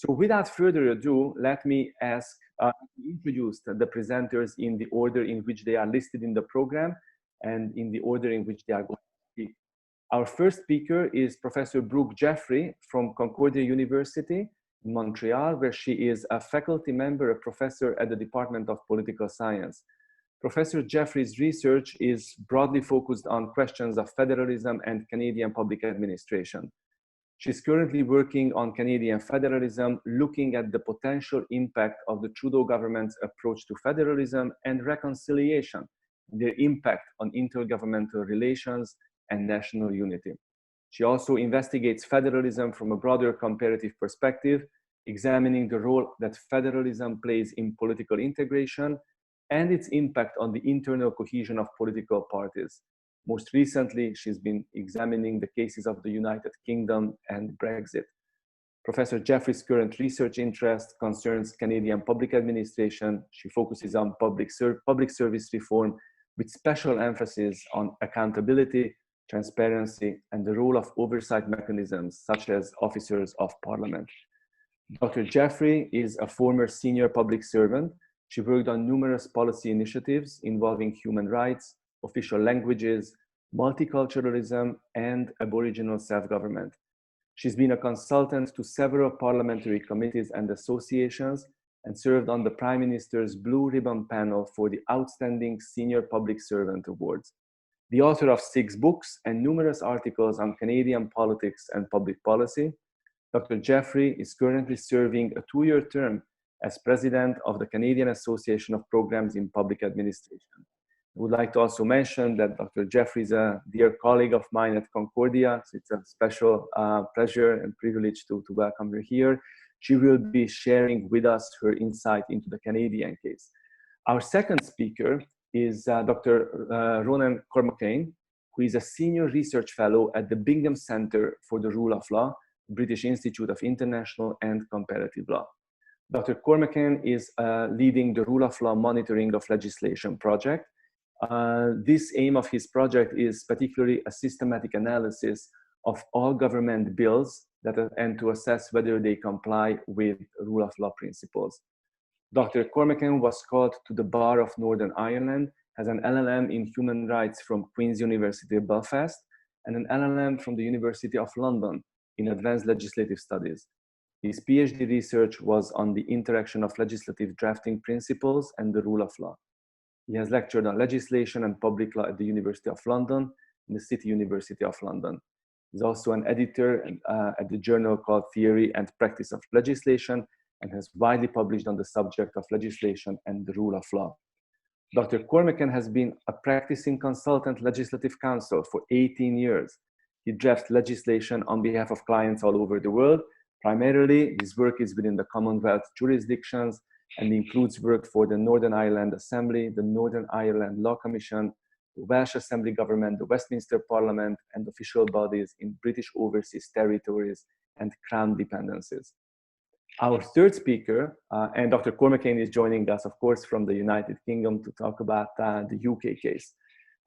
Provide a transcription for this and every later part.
So without further ado, let me introduce the presenters in the order in which they are listed in the program and in the order in which they are going to speak. Our first speaker is Professor Brooke Jeffrey from Concordia University in Montreal, where she is a faculty member, a professor at the Department of Political Science. Professor Jeffrey's research is broadly focused on questions of federalism and Canadian public administration. She's currently working on Canadian federalism, looking at the potential impact of the Trudeau government's approach to federalism and reconciliation, their impact on intergovernmental relations and national unity. She also investigates federalism from a broader comparative perspective, examining the role that federalism plays in political integration and its impact on the internal cohesion of political parties. Most recently, she's been examining the cases of the United Kingdom and Brexit. Professor Jeffrey's current research interest concerns Canadian public administration. She focuses on public service reform with special emphasis on accountability, transparency, and the role of oversight mechanisms such as officers of parliament. Dr. Jeffrey is a former senior public servant. She worked on numerous policy initiatives involving human rights, official languages, multiculturalism, and Aboriginal self-government. She's been a consultant to several parliamentary committees and associations and served on the Prime Minister's Blue Ribbon panel for the Outstanding Senior Public Servant Awards. The author of 6 books and numerous articles on Canadian politics and public policy, Dr. Jeffrey is currently serving a 2-year term as president of the Canadian Association of Programs in Public Administration. I would like to also mention that Dr. Jeffrey is a dear colleague of mine at Concordia, so it's a special pleasure and privilege to welcome her here. She will be sharing with us her insight into the Canadian case. Our second speaker is Dr. Ronan Cormacain, who is a senior research fellow at the Bingham Center for the Rule of Law, British Institute of International and Comparative Law. Dr. Cormacain is leading the Rule of Law Monitoring of Legislation project. This aim of his project is particularly a systematic analysis of all government bills and to assess whether they comply with rule of law principles. Dr. Cormacain was called to the Bar of Northern Ireland, has an LLM in Human Rights from Queen's University Belfast, and an LLM from the University of London in Advanced Legislative Studies. His PhD research was on the interaction of legislative drafting principles and the rule of law. He has lectured on legislation and public law at the University of London and the City University of London. He's also an editor at the journal called Theory and Practice of Legislation and has widely published on the subject of legislation and the rule of law. Dr. Cormacain has been a practicing consultant legislative counsel for 18 years. He drafts legislation on behalf of clients all over the world. Primarily, his work is within the Commonwealth jurisdictions and includes work for the Northern Ireland Assembly, the Northern Ireland Law Commission, the Welsh Assembly Government, the Westminster Parliament, and official bodies in British overseas territories and Crown dependencies. Our third speaker, and Dr. Cormacain is joining us, of course, from the United Kingdom to talk about the UK case.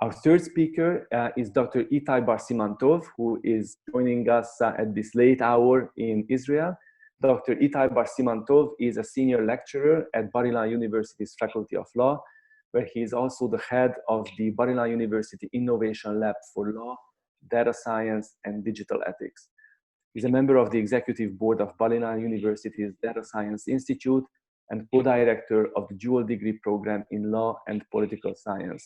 Our third speaker is Dr. Ittai Bar-Siman-Tov, who is joining us at this late hour in Israel. Dr. Ittai Bar-Siman-Tov is a senior lecturer at Bar-Ilan University's Faculty of Law, where he is also the head of the Bar-Ilan University Innovation Lab for Law, Data Science, and Digital Ethics. He's a member of the executive board of Bar-Ilan University's Data Science Institute and co-director of the dual degree program in Law and Political Science.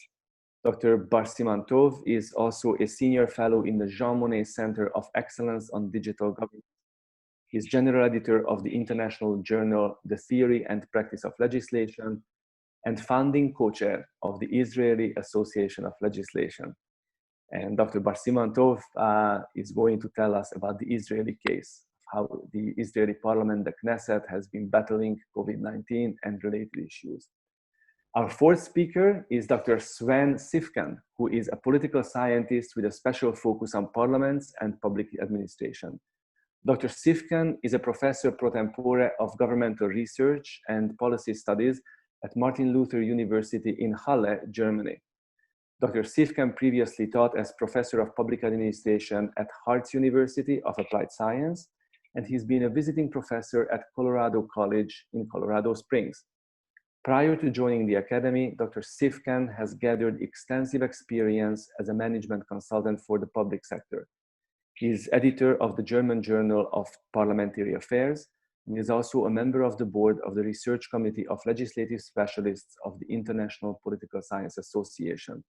Dr. Bar-Siman-Tov is also a senior fellow in the Jean Monnet Center of Excellence on Digital Governance. He's general editor of the international journal, The Theory and Practice of Legislation, and founding co-chair of the Israeli Association of Legislation. And Dr. Bar-Siman-Tov is going to tell us about the Israeli case, how the Israeli parliament, the Knesset, has been battling COVID-19 and related issues. Our fourth speaker is Dr. Sven Siefken, who is a political scientist with a special focus on parliaments and public administration. Dr. Siefken is a professor pro tempore of governmental research and policy studies at Martin-Luther-University in Halle, Germany. Dr. Siefken previously taught as professor of public administration at Hartz University of Applied Science and he's been a visiting professor at Colorado College in Colorado Springs. Prior to joining the academy, Dr. Siefken has gathered extensive experience as a management consultant for the public sector. He is editor of the German Journal of Parliamentary Affairs, and is also a member of the board of the Research Committee of Legislative Specialists of the International Political Science Association.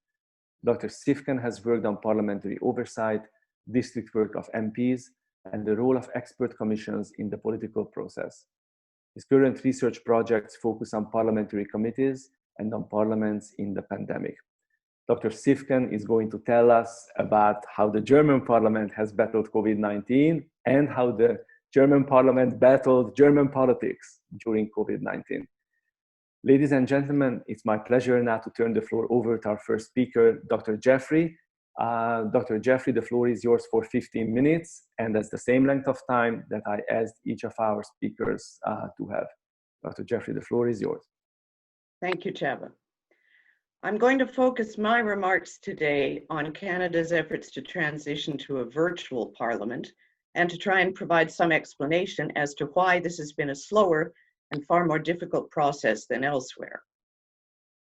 Dr. Siefken has worked on parliamentary oversight, district work of MPs, and the role of expert commissions in the political process. His current research projects focus on parliamentary committees and on parliaments in the pandemic. Dr. Siefken is going to tell us about how the German parliament has battled COVID-19 and how the German parliament battled German politics during COVID-19. Ladies and gentlemen, it's my pleasure now to turn the floor over to our first speaker, Dr. Jeffrey. Dr. Jeffrey, the floor is yours for 15 minutes, and that's the same length of time that I asked each of our speakers to have. Dr. Jeffrey, the floor is yours. Thank you, Csaba. I'm going to focus my remarks today on Canada's efforts to transition to a virtual parliament and to try and provide some explanation as to why this has been a slower and far more difficult process than elsewhere.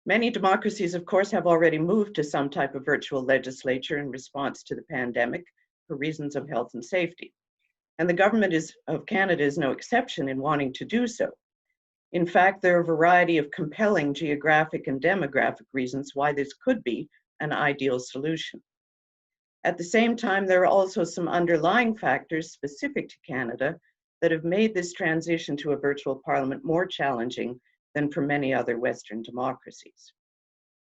Many democracies, of course, have already moved to some type of virtual legislature in response to the pandemic for reasons of health and safety. And the government of Canada is no exception in wanting to do so. In fact, there are a variety of compelling geographic and demographic reasons why this could be an ideal solution. At the same time, there are also some underlying factors specific to Canada that have made this transition to a virtual parliament more challenging than for many other Western democracies.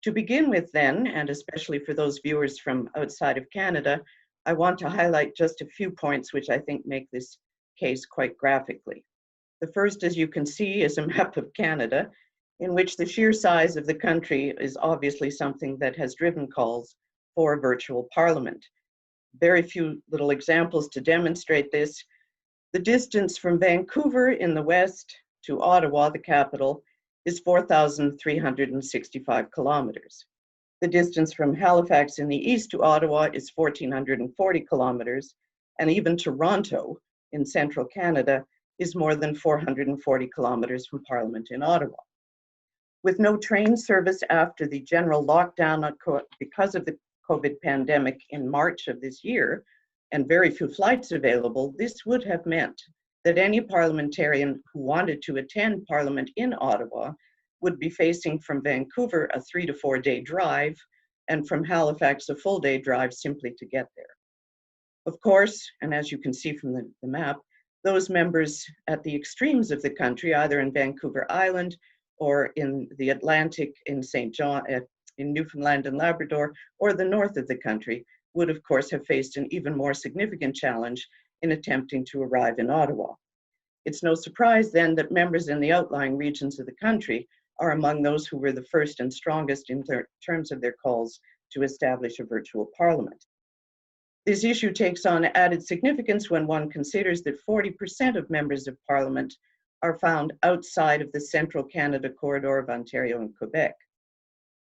To begin with then, and especially for those viewers from outside of Canada, I want to highlight just a few points which I think make this case quite graphically. The first, as you can see, is a map of Canada, in which the sheer size of the country is obviously something that has driven calls for a virtual parliament. Very few little examples to demonstrate this. The distance from Vancouver in the west to Ottawa, the capital, is 4,365 kilometers. The distance from Halifax in the east to Ottawa is 1,440 kilometers, and even Toronto in central Canada is more than 440 kilometers from Parliament in Ottawa. With no train service after the general lockdown because of the COVID pandemic in March of this year, and very few flights available, this would have meant that any parliamentarian who wanted to attend Parliament in Ottawa would be facing from Vancouver a 3 to 4 day drive, and from Halifax a full day drive simply to get there. Of course, and as you can see from the map, those members at the extremes of the country, either in Vancouver Island or in the Atlantic in St. John, in Newfoundland and Labrador, or the north of the country, would of course have faced an even more significant challenge in attempting to arrive in Ottawa. It's no surprise then that members in the outlying regions of the country are among those who were the first and strongest in terms of their calls to establish a virtual parliament. This issue takes on added significance when one considers that 40% of members of Parliament are found outside of the central Canada corridor of Ontario and Quebec.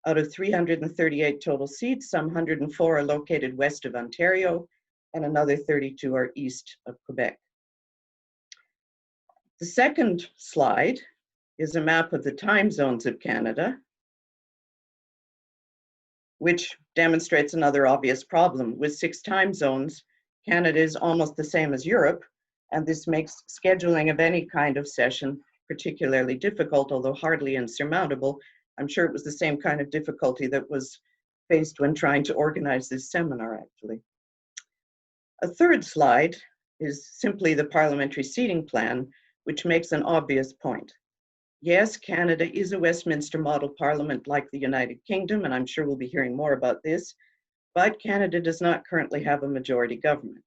Out of 338 total seats, some 104 are located west of Ontario, and another 32 are east of Quebec. The second slide is a map of the time zones of Canada, which demonstrates another obvious problem. With 6 time zones, Canada is almost the same as Europe, and this makes scheduling of any kind of session particularly difficult, although hardly insurmountable. I'm sure it was the same kind of difficulty that was faced when trying to organize this seminar, actually. A third slide is simply the parliamentary seating plan, which makes an obvious point. Yes, Canada is a Westminster model parliament like the United Kingdom, and I'm sure we'll be hearing more about this, but Canada does not currently have a majority government.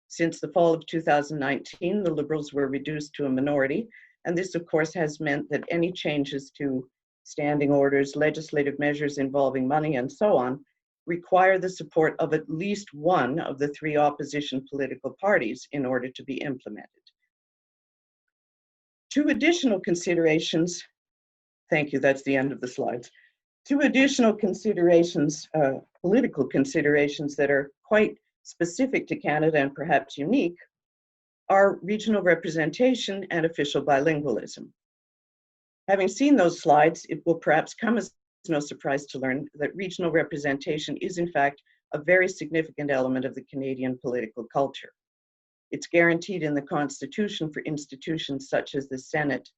Since the fall of 2019, the Liberals were reduced to a minority, and this of course has meant that any changes to standing orders, legislative measures involving money, and so on, require the support of at least one of the 3 opposition political parties in order to be implemented. 2 additional considerations, thank you, that's the end of the slides. 2 additional considerations, political considerations that are quite specific to Canada and perhaps unique, are regional representation and official bilingualism. Having seen those slides, it will perhaps come as no surprise to learn that regional representation is in fact a very significant element of the Canadian political culture. It's guaranteed in the Constitution for institutions such as the Senate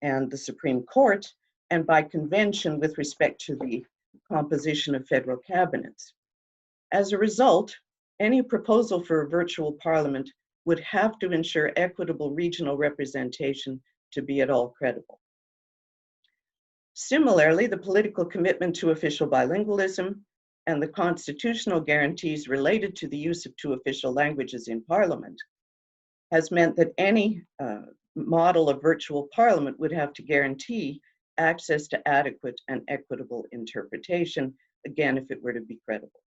and the Supreme Court, and by convention with respect to the composition of federal cabinets. As a result, any proposal for a virtual parliament would have to ensure equitable regional representation to be at all credible. Similarly, the political commitment to official bilingualism and the constitutional guarantees related to the use of two official languages in Parliament has meant that any model of virtual parliament would have to guarantee access to adequate and equitable interpretation, again, if it were to be credible.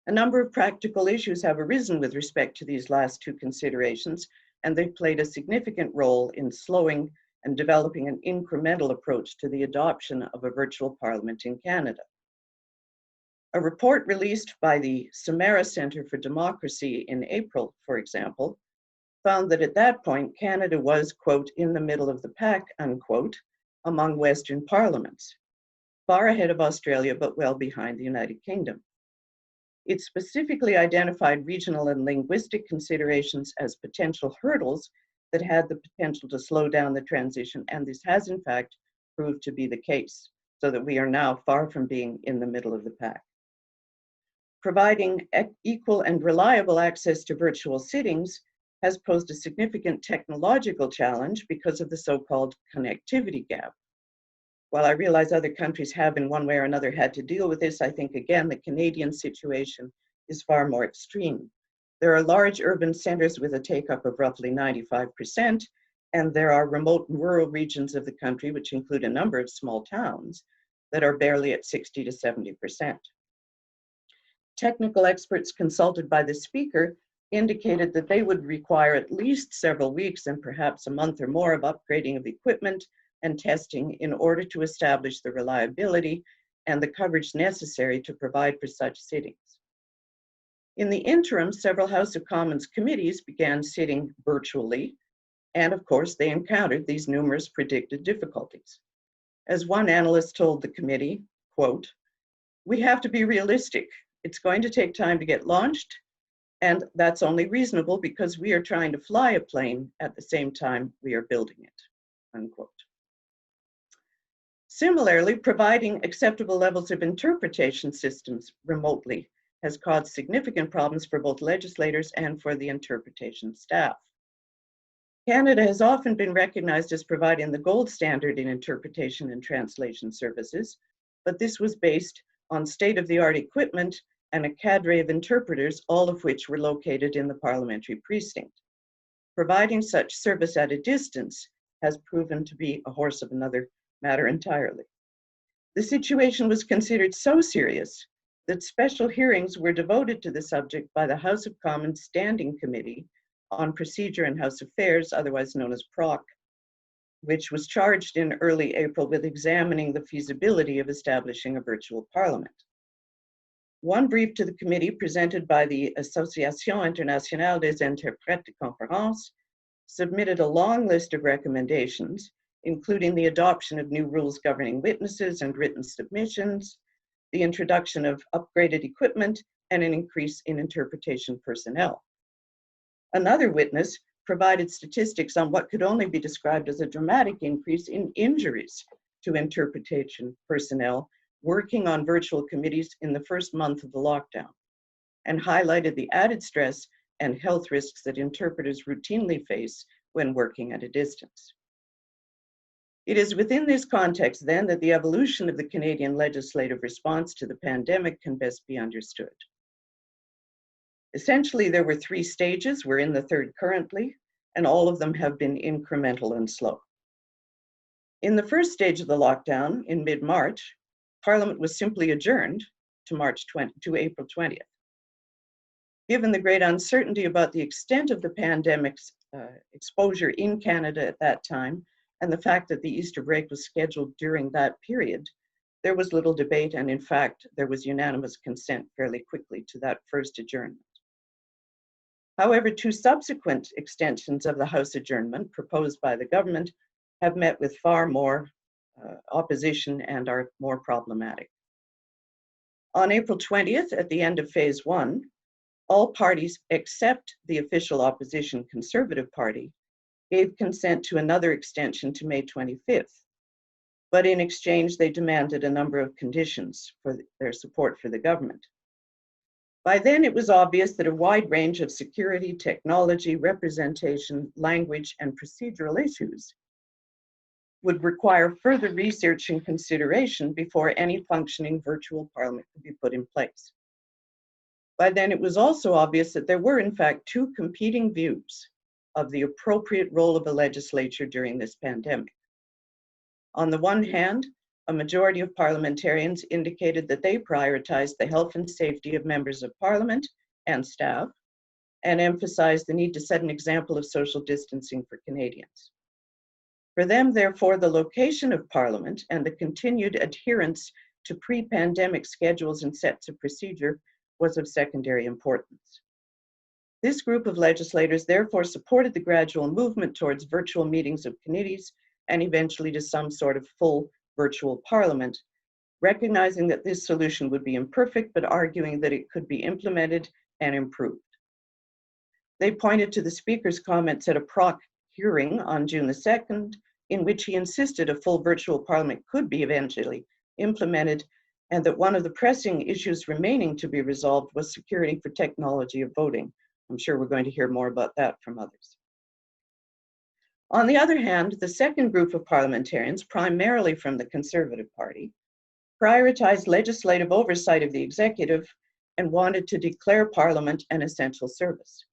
A number of practical issues have arisen with respect to these last two considerations, and they've played a significant role in slowing and developing an incremental approach to the adoption of a virtual parliament in Canada. A report released by the Samara Center for Democracy in April, for example, found that at that point, Canada was, quote, in the middle of the pack, unquote, among Western parliaments, far ahead of Australia, but well behind the United Kingdom. It specifically identified regional and linguistic considerations as potential hurdles that had the potential to slow down the transition, and this has in fact proved to be the case, so that we are now far from being in the middle of the pack. Providing equal and reliable access to virtual sittings has posed a significant technological challenge because of the so-called connectivity gap. While I realize other countries have in one way or another had to deal with this, I think again the Canadian situation is far more extreme. There are large urban centers with a take-up of roughly 95%, and there are remote and rural regions of the country, which include a number of small towns, that are barely at 60 to 70%. Technical experts consulted by the speaker indicated that they would require at least several weeks and perhaps a month or more of upgrading of equipment and testing in order to establish the reliability and the coverage necessary to provide for such sittings. In the interim, several House of Commons committees began sitting virtually, and of course they encountered these numerous predicted difficulties. As one analyst told the committee, quote, "We have to be realistic. It's going to take time to get launched, and that's only reasonable because we are trying to fly a plane at the same time we are building it," unquote. Similarly, providing acceptable levels of interpretation systems remotely has caused significant problems for both legislators and for the interpretation staff. Canada has often been recognized as providing the gold standard in interpretation and translation services, but this was based on state-of-the-art equipment and a cadre of interpreters, all of which were located in the parliamentary precinct. Providing such service at a distance has proven to be a horse of another matter entirely. The situation was considered so serious that special hearings were devoted to the subject by the House of Commons Standing Committee on Procedure and House Affairs, otherwise known as PROC, which was charged in early April with examining the feasibility of establishing a virtual parliament. One brief to the committee presented by the Association Internationale des Interprètes de Conférence submitted a long list of recommendations, including the adoption of new rules governing witnesses and written submissions, the introduction of upgraded equipment, and an increase in interpretation personnel. Another witness provided statistics on what could only be described as a dramatic increase in injuries to interpretation personnel working on virtual committees in the first month of the lockdown, and highlighted the added stress and health risks that interpreters routinely face when working at a distance. It is within this context, then, that the evolution of the Canadian legislative response to the pandemic can best be understood. Essentially, there were three stages. We're in the third currently, and all of them have been incremental and slow. In the first stage of the lockdown, in mid-March, Parliament was simply adjourned to April 20th. Given the great uncertainty about the extent of the pandemic's exposure in Canada at that time, and the fact that the Easter break was scheduled during that period, there was little debate, and in fact, there was unanimous consent fairly quickly to that first adjournment. However, two subsequent extensions of the House adjournment proposed by the government have met with far more opposition and are more problematic. On April 20th, at the end of phase 1, all parties except the official opposition Conservative Party gave consent to another extension to May 25th. But in exchange, they demanded a number of conditions for their support for the government. By then, it was obvious that a wide range of security, technology, representation, language, and procedural issues would require further research and consideration before any functioning virtual parliament could be put in place. By then, it was also obvious that there were, in fact, two competing views of the appropriate role of the legislature during this pandemic. On the one hand, a majority of parliamentarians indicated that they prioritized the health and safety of members of parliament and staff, and emphasized the need to set an example of social distancing for Canadians. For them, therefore, the location of parliament and the continued adherence to pre-pandemic schedules and sets of procedure was of secondary importance. This group of legislators therefore supported the gradual movement towards virtual meetings of committees and eventually to some sort of full virtual parliament, recognizing that this solution would be imperfect, but arguing that it could be implemented and improved. They pointed to the Speaker's comments at a PROC hearing on June the 2nd, in which he insisted a full virtual parliament could be eventually implemented, and that one of the pressing issues remaining to be resolved was security for technology of voting. I'm sure we're going to hear more about that from others. On the other hand, the second group of parliamentarians, primarily from the Conservative Party, prioritized legislative oversight of the executive and wanted to declare Parliament an essential service.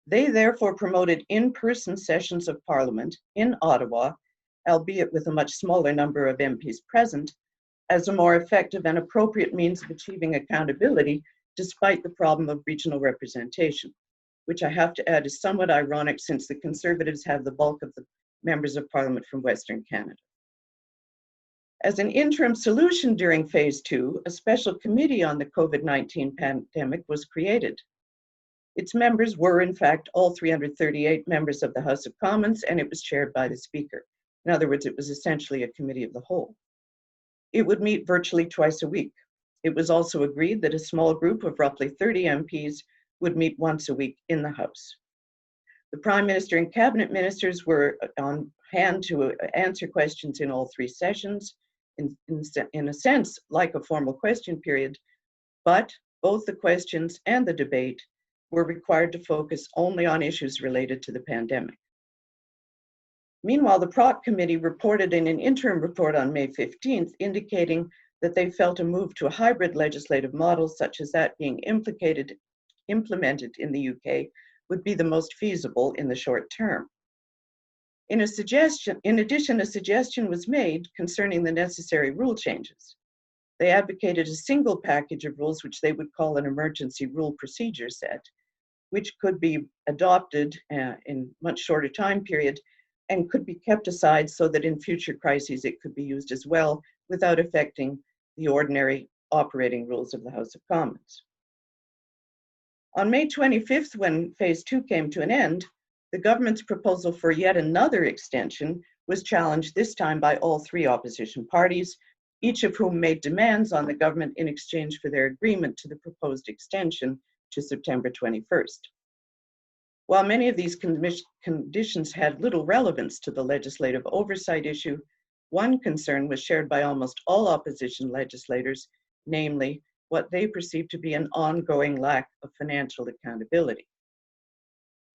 They therefore promoted in-person sessions of Parliament in Ottawa, albeit with a much smaller number of MPs present, as a more effective and appropriate means of achieving accountability despite the problem of regional representation, which I have to add is somewhat ironic since the Conservatives have the bulk of the members of Parliament from Western Canada. As an interim solution during phase 2, a special committee on the COVID-19 pandemic was created. Its members were, in fact, all 338 members of the House of Commons, and it was chaired by the Speaker. In other words, it was essentially a committee of the whole. It would meet virtually twice a week. It was also agreed that a small group of roughly 30 MPs would meet once a week in the House. The Prime Minister and Cabinet Ministers were on hand to answer questions in all three sessions, in a sense like a formal question period, but both the questions and the debate were required to focus only on issues related to the pandemic. Meanwhile, the PROC committee reported in an interim report on May 15th, indicating that they felt a move to a hybrid legislative model such as that being implemented in the UK would be the most feasible in the short term. In addition, a suggestion was made concerning the necessary rule changes. They advocated a single package of rules, which they would call an emergency rule procedure set, which could be adopted in much shorter time period and could be kept aside so that in future crises it could be used as well without affecting the ordinary operating rules of the House of Commons. On May 25th, when phase 2 came to an end, the government's proposal for yet another extension was challenged this time by all three opposition parties, each of whom made demands on the government in exchange for their agreement to the proposed extension to September 21st. While many of these conditions had little relevance to the legislative oversight issue, one concern was shared by almost all opposition legislators, namely what they perceived to be an ongoing lack of financial accountability.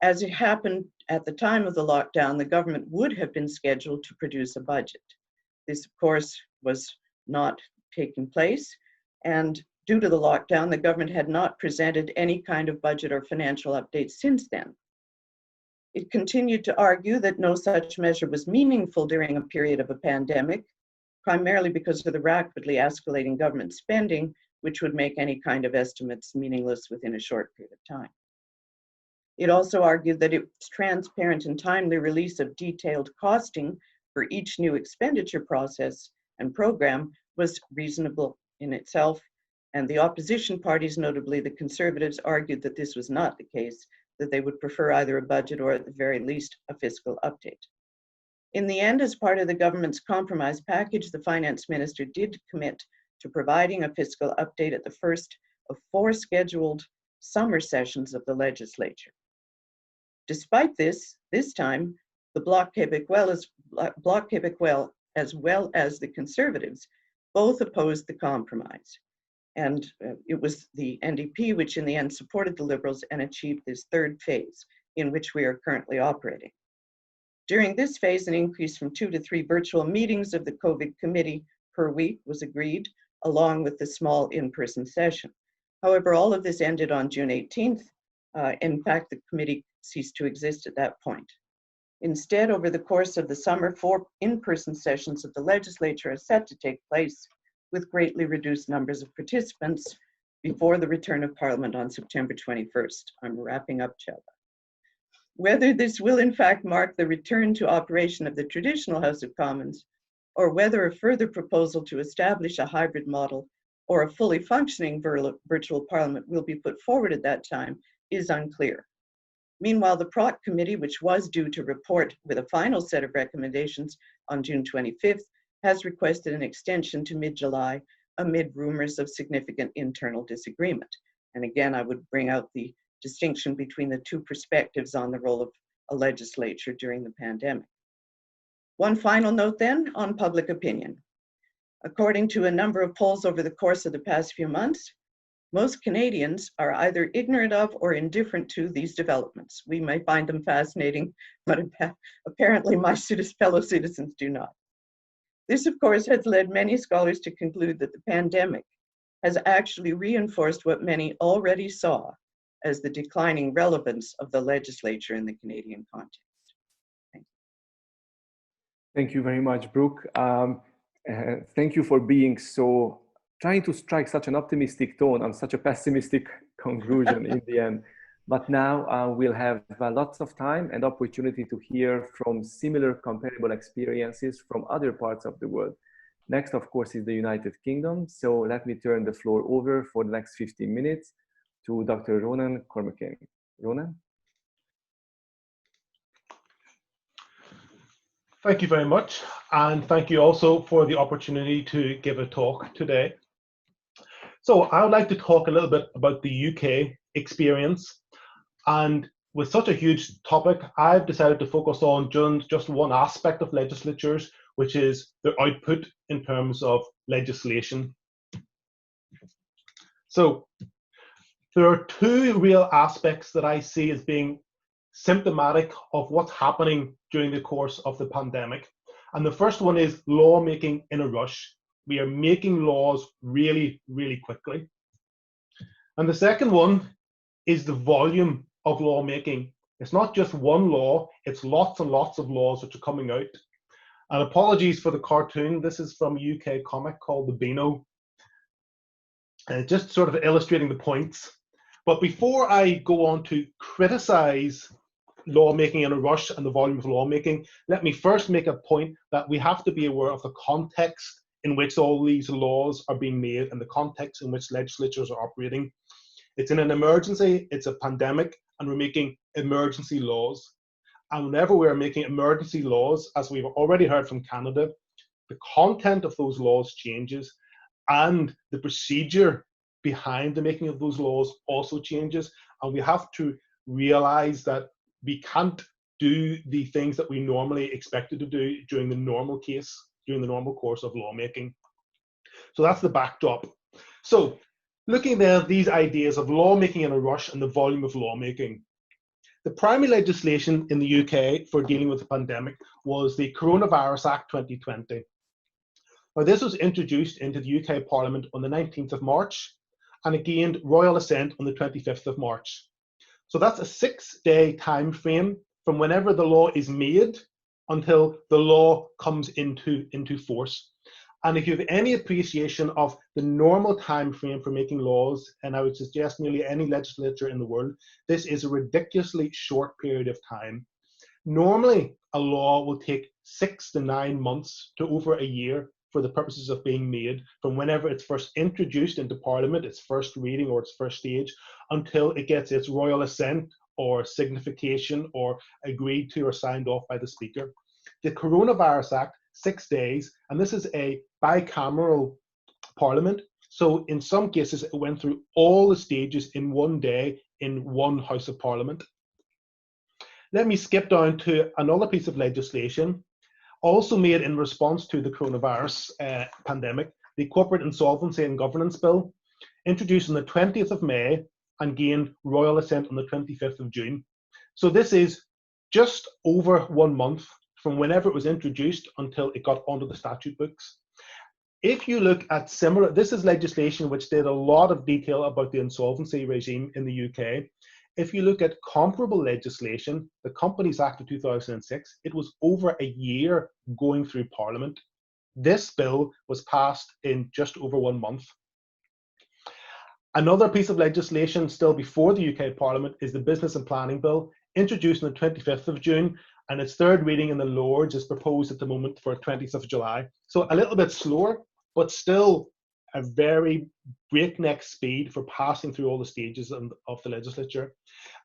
As it happened at the time of the lockdown, the government would have been scheduled to produce a budget. This, of course, was not taking place, and due to the lockdown, the government had not presented any kind of budget or financial updates since then. It continued to argue that no such measure was meaningful during a period of a pandemic, primarily because of the rapidly escalating government spending, which would make any kind of estimates meaningless within a short period of time. It also argued that its transparent and timely release of detailed costing for each new expenditure process and program was reasonable in itself, and the opposition parties, notably the Conservatives, argued that this was not the case, that they would prefer either a budget or at the very least a fiscal update. In the end, as part of the government's compromise package, the finance minister did commit to providing a fiscal update at the first of 4 scheduled summer sessions of the legislature. Despite this time, the Bloc Québécois as well as the Conservatives both opposed the compromise. And it was the NDP which in the end supported the Liberals and achieved this 3rd phase in which we are currently operating. During this phase, an increase from 2 to 3 virtual meetings of the COVID committee per week was agreed, along with the small in-person session. However, all of this ended on June 18th. In fact, the committee ceased to exist at that point. Instead, over the course of the summer, 4 in-person sessions of the legislature are set to take place with greatly reduced numbers of participants before the return of Parliament on September 21st. I'm wrapping up, Csaba. Whether this will in fact mark the return to operation of the traditional House of Commons, or whether a further proposal to establish a hybrid model or a fully functioning virtual Parliament will be put forward at that time is unclear. Meanwhile, the PROT committee, which was due to report with a final set of recommendations on June 25th, has requested an extension to mid-July amid rumors of significant internal disagreement. And again, I would bring out the distinction between the 2 perspectives on the role of a legislature during the pandemic. One final note then on public opinion. According to a number of polls over the course of the past few months, most Canadians are either ignorant of or indifferent to these developments. We may find them fascinating, but apparently my fellow citizens do not. This, of course, has led many scholars to conclude that the pandemic has actually reinforced what many already saw as the declining relevance of the legislature in the Canadian context. Thank you. Thank you very much, Brooke. Thank you for being trying to strike such an optimistic tone on such a pessimistic conclusion in the end. But now we'll have lots of time and opportunity to hear from similar comparable experiences from other parts of the world. Next, of course, is the United Kingdom. So let me turn the floor over for the next 15 minutes to Dr. Ronan Cormacain. Ronan? Thank you very much. And thank you also for the opportunity to give a talk today. So I would like to talk a little bit about the UK experience. And with such a huge topic, I've decided to focus on just one aspect of legislatures, which is their output in terms of legislation. So there are 2 real aspects that I see as being symptomatic of what's happening during the course of the pandemic. And the first one is lawmaking in a rush. We are making laws really, really quickly. And the second one is the volume of lawmaking. It's not just one law, it's lots and lots of laws which are coming out. And apologies for the cartoon, this is from a UK comic called The Beano. And just sort of illustrating the points. But before I go on to criticize lawmaking in a rush and the volume of lawmaking, let me first make a point that we have to be aware of the context in which all these laws are being made and the context in which legislatures are operating. It's in an emergency, it's a pandemic, and we're making emergency laws. And whenever we're making emergency laws, as we've already heard from Canada, the content of those laws changes and the procedure behind the making of those laws also changes. And we have to realize that we can't do the things that we normally expected to do during the normal course of lawmaking. So that's the backdrop. So looking there at these ideas of lawmaking in a rush and the volume of lawmaking, the primary legislation in the UK for dealing with the pandemic was the Coronavirus Act 2020. Now, this was introduced into the UK Parliament on the 19th of March, and it gained royal assent on the 25th of March. So that's a 6-day time frame from whenever the law is made until the law comes into force. And if you have any appreciation of the normal time frame for making laws, and I would suggest nearly any legislature in the world, this is a ridiculously short period of time. Normally, a law will take 6 to 9 months to over a year for the purposes of being made, from whenever it's first introduced into Parliament, its first reading or its first stage, until it gets its royal assent or signification or agreed to or signed off by the Speaker. The Coronavirus Act, 6 days, and this is a bicameral parliament. So in some cases, it went through all the stages in one day in one House of Parliament. Let me skip down to another piece of legislation, also made in response to the coronavirus pandemic, the Corporate Insolvency and Governance Bill, introduced on the 20th of May and gained royal assent on the 25th of June. So this is just over 1 month from whenever it was introduced until it got onto the statute books. If you look at similar, this is legislation which did a lot of detail about the insolvency regime in the UK. If you look at comparable legislation, the Companies Act of 2006, it was over a year going through Parliament. This bill was passed in just over 1 month. Another piece of legislation still before the UK Parliament is the Business and Planning Bill, introduced on the 25th of June, and its third reading in the Lords is proposed at the moment for 20th of July. So a little bit slower, but still a very breakneck speed for passing through all the stages of the legislature.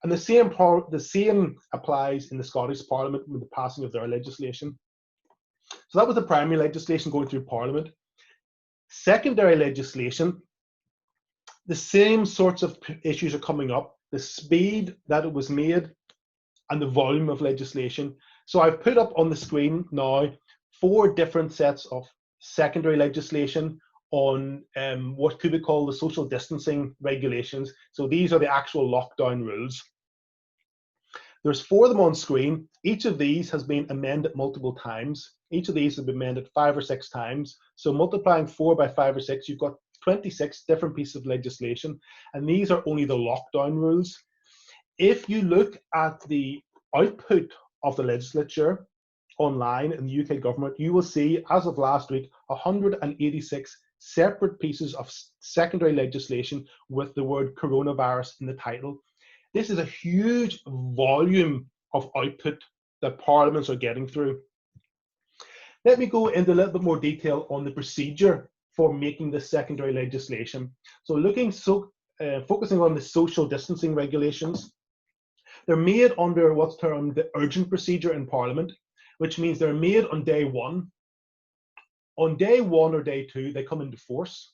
And the same applies in the Scottish Parliament with the passing of their legislation. So that was the primary legislation going through Parliament. Secondary legislation, the same sorts of issues are coming up, the speed that it was made and the volume of legislation. So I've put up on the screen now 4 different sets of secondary legislation on what could be called the social distancing regulations. So these are the actual lockdown rules. There's 4 of them on screen. Each of these has been amended multiple times. Each of these has been amended 5 or 6 times. So multiplying 4 by 5 or 6, you've got 26 different pieces of legislation, and these are only the lockdown rules. If you look at the output of the legislature online in the UK government, you will see, as of last week, 186 separate pieces of secondary legislation with the word coronavirus in the title. This is a huge volume of output that parliaments are getting through. Let me go into a little bit more detail on the procedure for making this secondary legislation. So focusing on the social distancing regulations, they're made under what's termed the urgent procedure in Parliament, which means they're made on day 1. On day 1 or day 2, they come into force.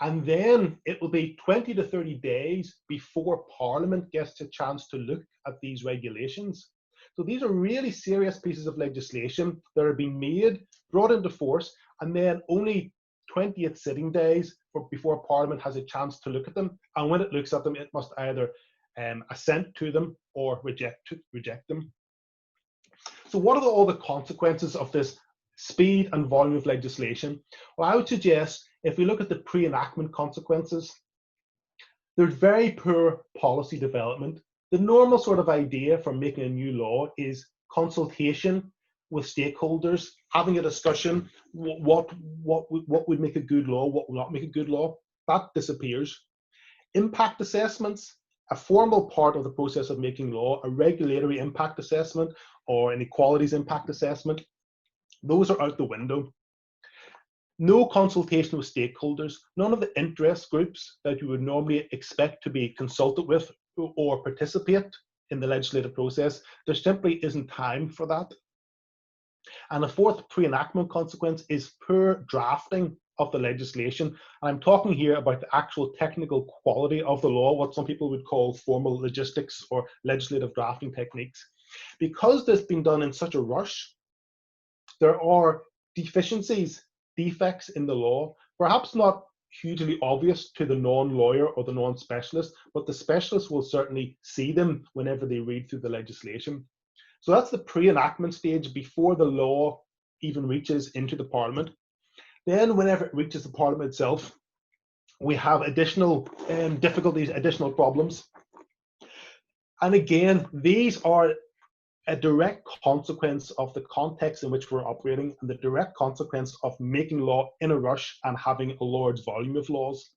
And then it will be 20 to 30 days before Parliament gets a chance to look at these regulations. So these are really serious pieces of legislation that are being made, brought into force, and then only 28 sitting days before Parliament has a chance to look at them. And when it looks at them, it must either assent to them or reject them. So what are all the consequences of this speed and volume of legislation? Well, I would suggest if we look at the pre-enactment consequences, there's very poor policy development. The normal sort of idea for making a new law is consultation with stakeholders, having a discussion, what would make a good law, what will not make a good law. That disappears. Impact assessments, a formal part of the process of making law, a regulatory impact assessment or an equalities impact assessment, those are out the window. No consultation with stakeholders, none of the interest groups that you would normally expect to be consulted with or participate in the legislative process. There simply isn't time for that. And the fourth pre-enactment consequence is poor drafting of the legislation. I'm talking here about the actual technical quality of the law, what some people would call formal logistics or legislative drafting techniques. Because this has been done in such a rush, there are deficiencies, defects in the law, perhaps not hugely obvious to the non-lawyer or the non-specialist, but the specialist will certainly see them whenever they read through the legislation. So that's the pre-enactment stage before the law even reaches into the Parliament. Then whenever it reaches the Parliament itself, we have additional difficulties, additional problems. And again, these are a direct consequence of the context in which we're operating and the direct consequence of making law in a rush and having a large volume of laws.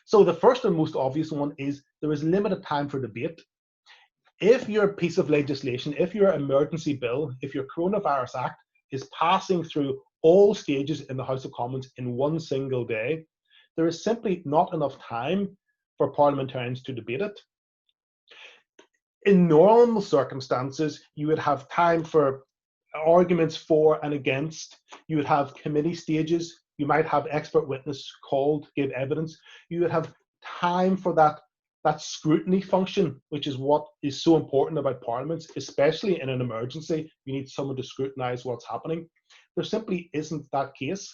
So the first and most obvious one is there is limited time for debate. If your piece of legislation, if your emergency bill, if your Coronavirus Act is passing through all stages in the House of Commons in one single day, there is simply not enough time for parliamentarians to debate it. In normal circumstances, you would have time for arguments for and against. You would have committee stages. You might have expert witness called to give evidence. You would have time for that scrutiny function, which is what is so important about parliaments, especially in an emergency. You need someone to scrutinize what's happening. There simply isn't that case.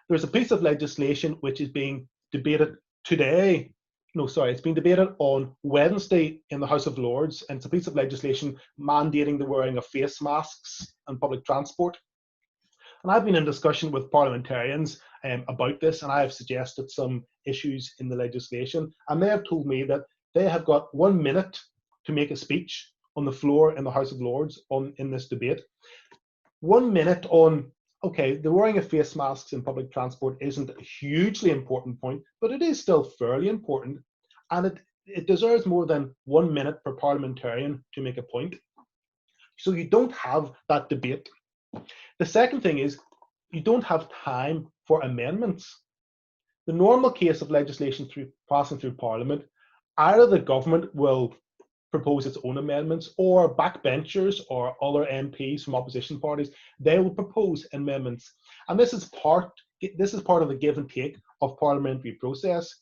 There's a piece of legislation which is being debated today. No, sorry, it's being debated on Wednesday in the House of Lords, and it's a piece of legislation mandating the wearing of face masks on public transport. And I've been in discussion with parliamentarians about this, and I have suggested some issues in the legislation, and they have told me that they have got 1 minute to make a speech on the floor in the House of Lords in this debate. 1 minute on, okay, the wearing of face masks in public transport isn't a hugely important point, but it is still fairly important, and it deserves more than 1 minute per parliamentarian to make a point. So you don't have that debate. The second thing is, you don't have time for amendments. The normal case of legislation passing through Parliament, either the government will propose its own amendments, or backbenchers or other MPs from opposition parties, they will propose amendments. And this is part of the give and take of parliamentary process.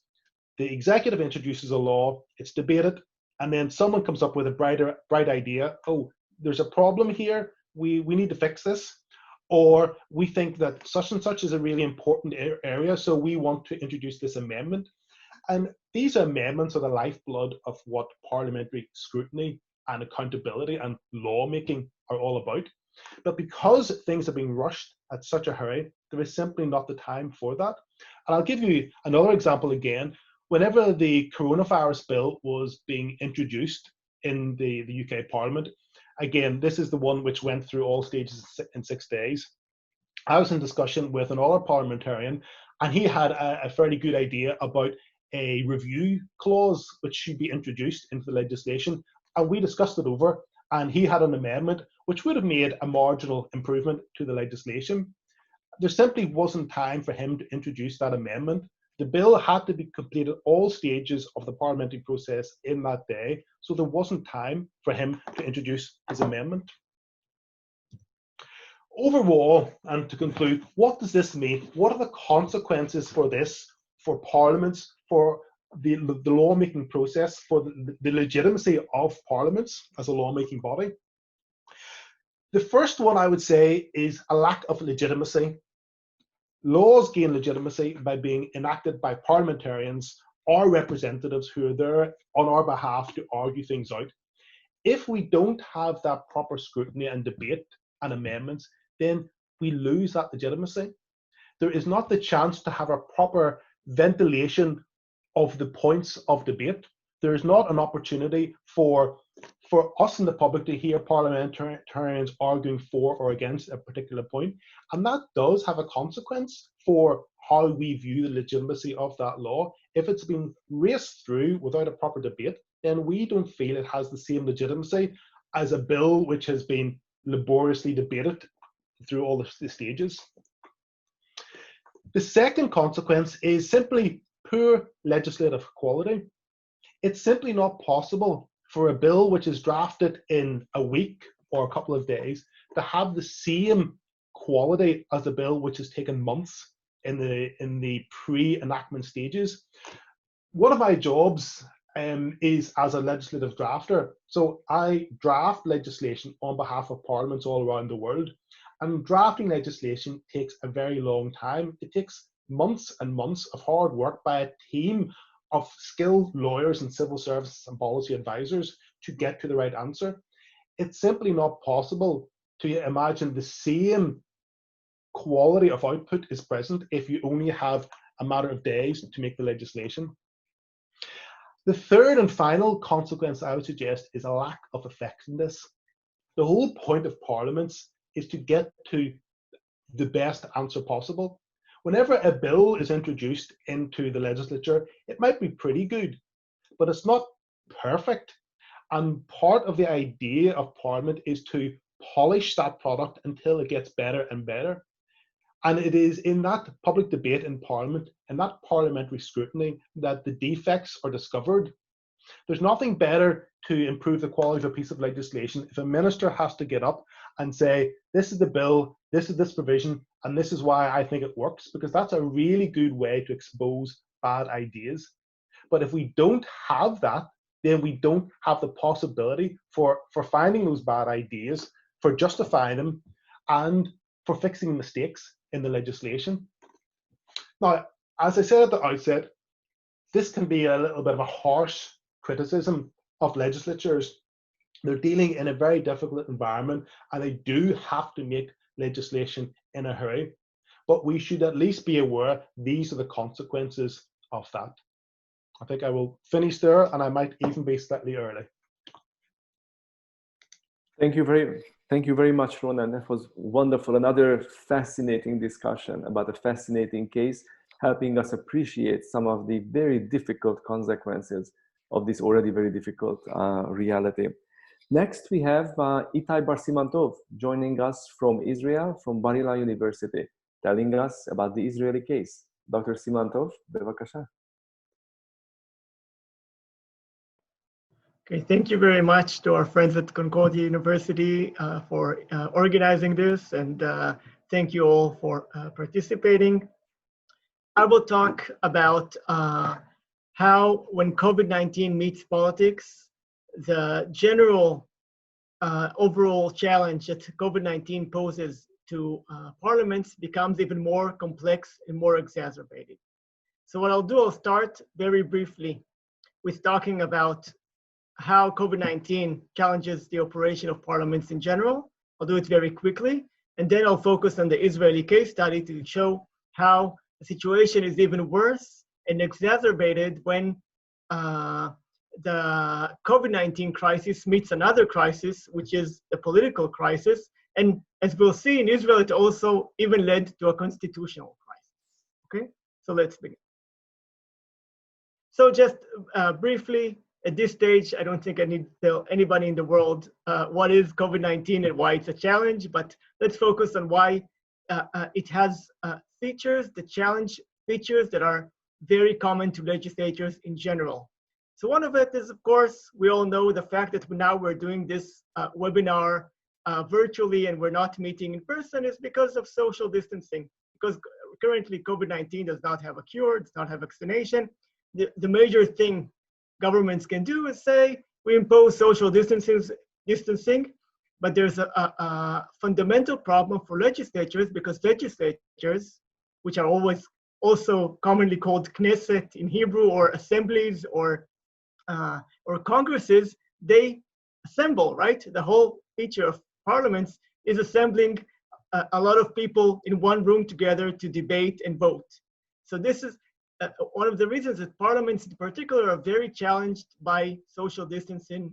The executive introduces a law, it's debated, and then someone comes up with a bright idea. Oh, there's a problem here, we need to fix this. Or we think that such and such is a really important area, so we want to introduce this amendment. And these amendments are the lifeblood of what parliamentary scrutiny and accountability and lawmaking are all about. But because things are being rushed at such a hurry, there is simply not the time for that. And I'll give you another example again. Whenever the coronavirus bill was being introduced in the UK Parliament, again, this is the one which went through all stages in 6 days. I was in discussion with another parliamentarian, and he had a fairly good idea about a review clause which should be introduced into the legislation, and we discussed it over, and he had an amendment which would have made a marginal improvement to the legislation. There simply wasn't time for him to introduce that amendment. The bill had to be completed all stages of the parliamentary process in that day, so there wasn't time for him to introduce his amendment. Overall, and to conclude, what does this mean? What are the consequences for this, for parliaments, for the lawmaking process, for the legitimacy of parliaments as a lawmaking body? The first one I would say is a lack of legitimacy. Laws gain legitimacy by being enacted by parliamentarians or representatives who are there on our behalf to argue things out. If we don't have that proper scrutiny and debate and amendments, then we lose that legitimacy. There is not the chance to have a proper ventilation of the points of debate. There is not an opportunity for us in the public to hear parliamentarians arguing for or against a particular point. And that does have a consequence for how we view the legitimacy of that law. If it's been raced through without a proper debate, then we don't feel it has the same legitimacy as a bill which has been laboriously debated through all the stages. The second consequence is simply poor legislative quality. It's simply not possible for a bill which is drafted in a week or a couple of days to have the same quality as a bill which has taken months in the pre-enactment stages. One of my jobs is as a legislative drafter. So I draft legislation on behalf of parliaments all around the world. And drafting legislation takes a very long time. It takes months and months of hard work by a team of skilled lawyers and civil service and policy advisors to get to the right answer. It's simply not possible to imagine the same quality of output is present if you only have a matter of days to make the legislation. The third and final consequence I would suggest is a lack of effectiveness. The whole point of parliaments is to get to the best answer possible. Whenever a bill is introduced into the legislature, it might be pretty good, but it's not perfect. And part of the idea of Parliament is to polish that product until it gets better and better. And it is in that public debate in Parliament and that parliamentary scrutiny that the defects are discovered. There's nothing better to improve the quality of a piece of legislation if a minister has to get up and say, this is the bill, this is this provision, and this is why I think it works, because that's a really good way to expose bad ideas. But if we don't have that, then we don't have the possibility for finding those bad ideas, for justifying them, and for fixing mistakes in the legislation. Now, as I said at the outset, this can be a little bit of a harsh criticism of legislatures. They're dealing in a very difficult environment, and they do have to make legislation in a hurry. But we should at least be aware these are the consequences of that. I think I will finish there, and I might even be slightly early. Thank you very much, Ronan. That was wonderful. Another fascinating discussion about a fascinating case, helping us appreciate some of the very difficult consequences of this already very difficult reality. Next, we have Ittai Bar-Siman-Tov joining us from Israel, from Bar-Ilan University, telling us about the Israeli case. Dr. Siman-Tov, bevakasha. Okay, thank you very much to our friends at Concordia University for organizing this, and thank you all for participating. I will talk about how when COVID-19 meets politics, the general overall challenge that COVID-19 poses to parliaments becomes even more complex and more exacerbated. So what I'll do, I'll start very briefly with talking about how COVID-19 challenges the operation of parliaments in general. I'll do it very quickly, and then I'll focus on the Israeli case study to show how the situation is even worse and exacerbated when the COVID-19 crisis meets another crisis, which is the political crisis. And as we'll see in Israel, it also even led to a constitutional crisis. Okay, so let's begin. So just briefly, at this stage, I don't think I need to tell anybody in the world what is COVID-19 and why it's a challenge, but let's focus on why it has features, the challenge features that are very common to legislatures in general. So one of it is, of course, we all know the fact that now we're doing this webinar virtually and we're not meeting in person is because of social distancing, because currently COVID-19 does not have a cure, does not have vaccination. The major thing governments can do is say, we impose social distancing, but there's a fundamental problem for legislatures, because legislatures, which are always also commonly called Knesset in Hebrew, or assemblies, or congresses, they assemble, right? The whole feature of parliaments is assembling a lot of people in one room together to debate and vote. So this is one of the reasons that parliaments in particular are very challenged by social distancing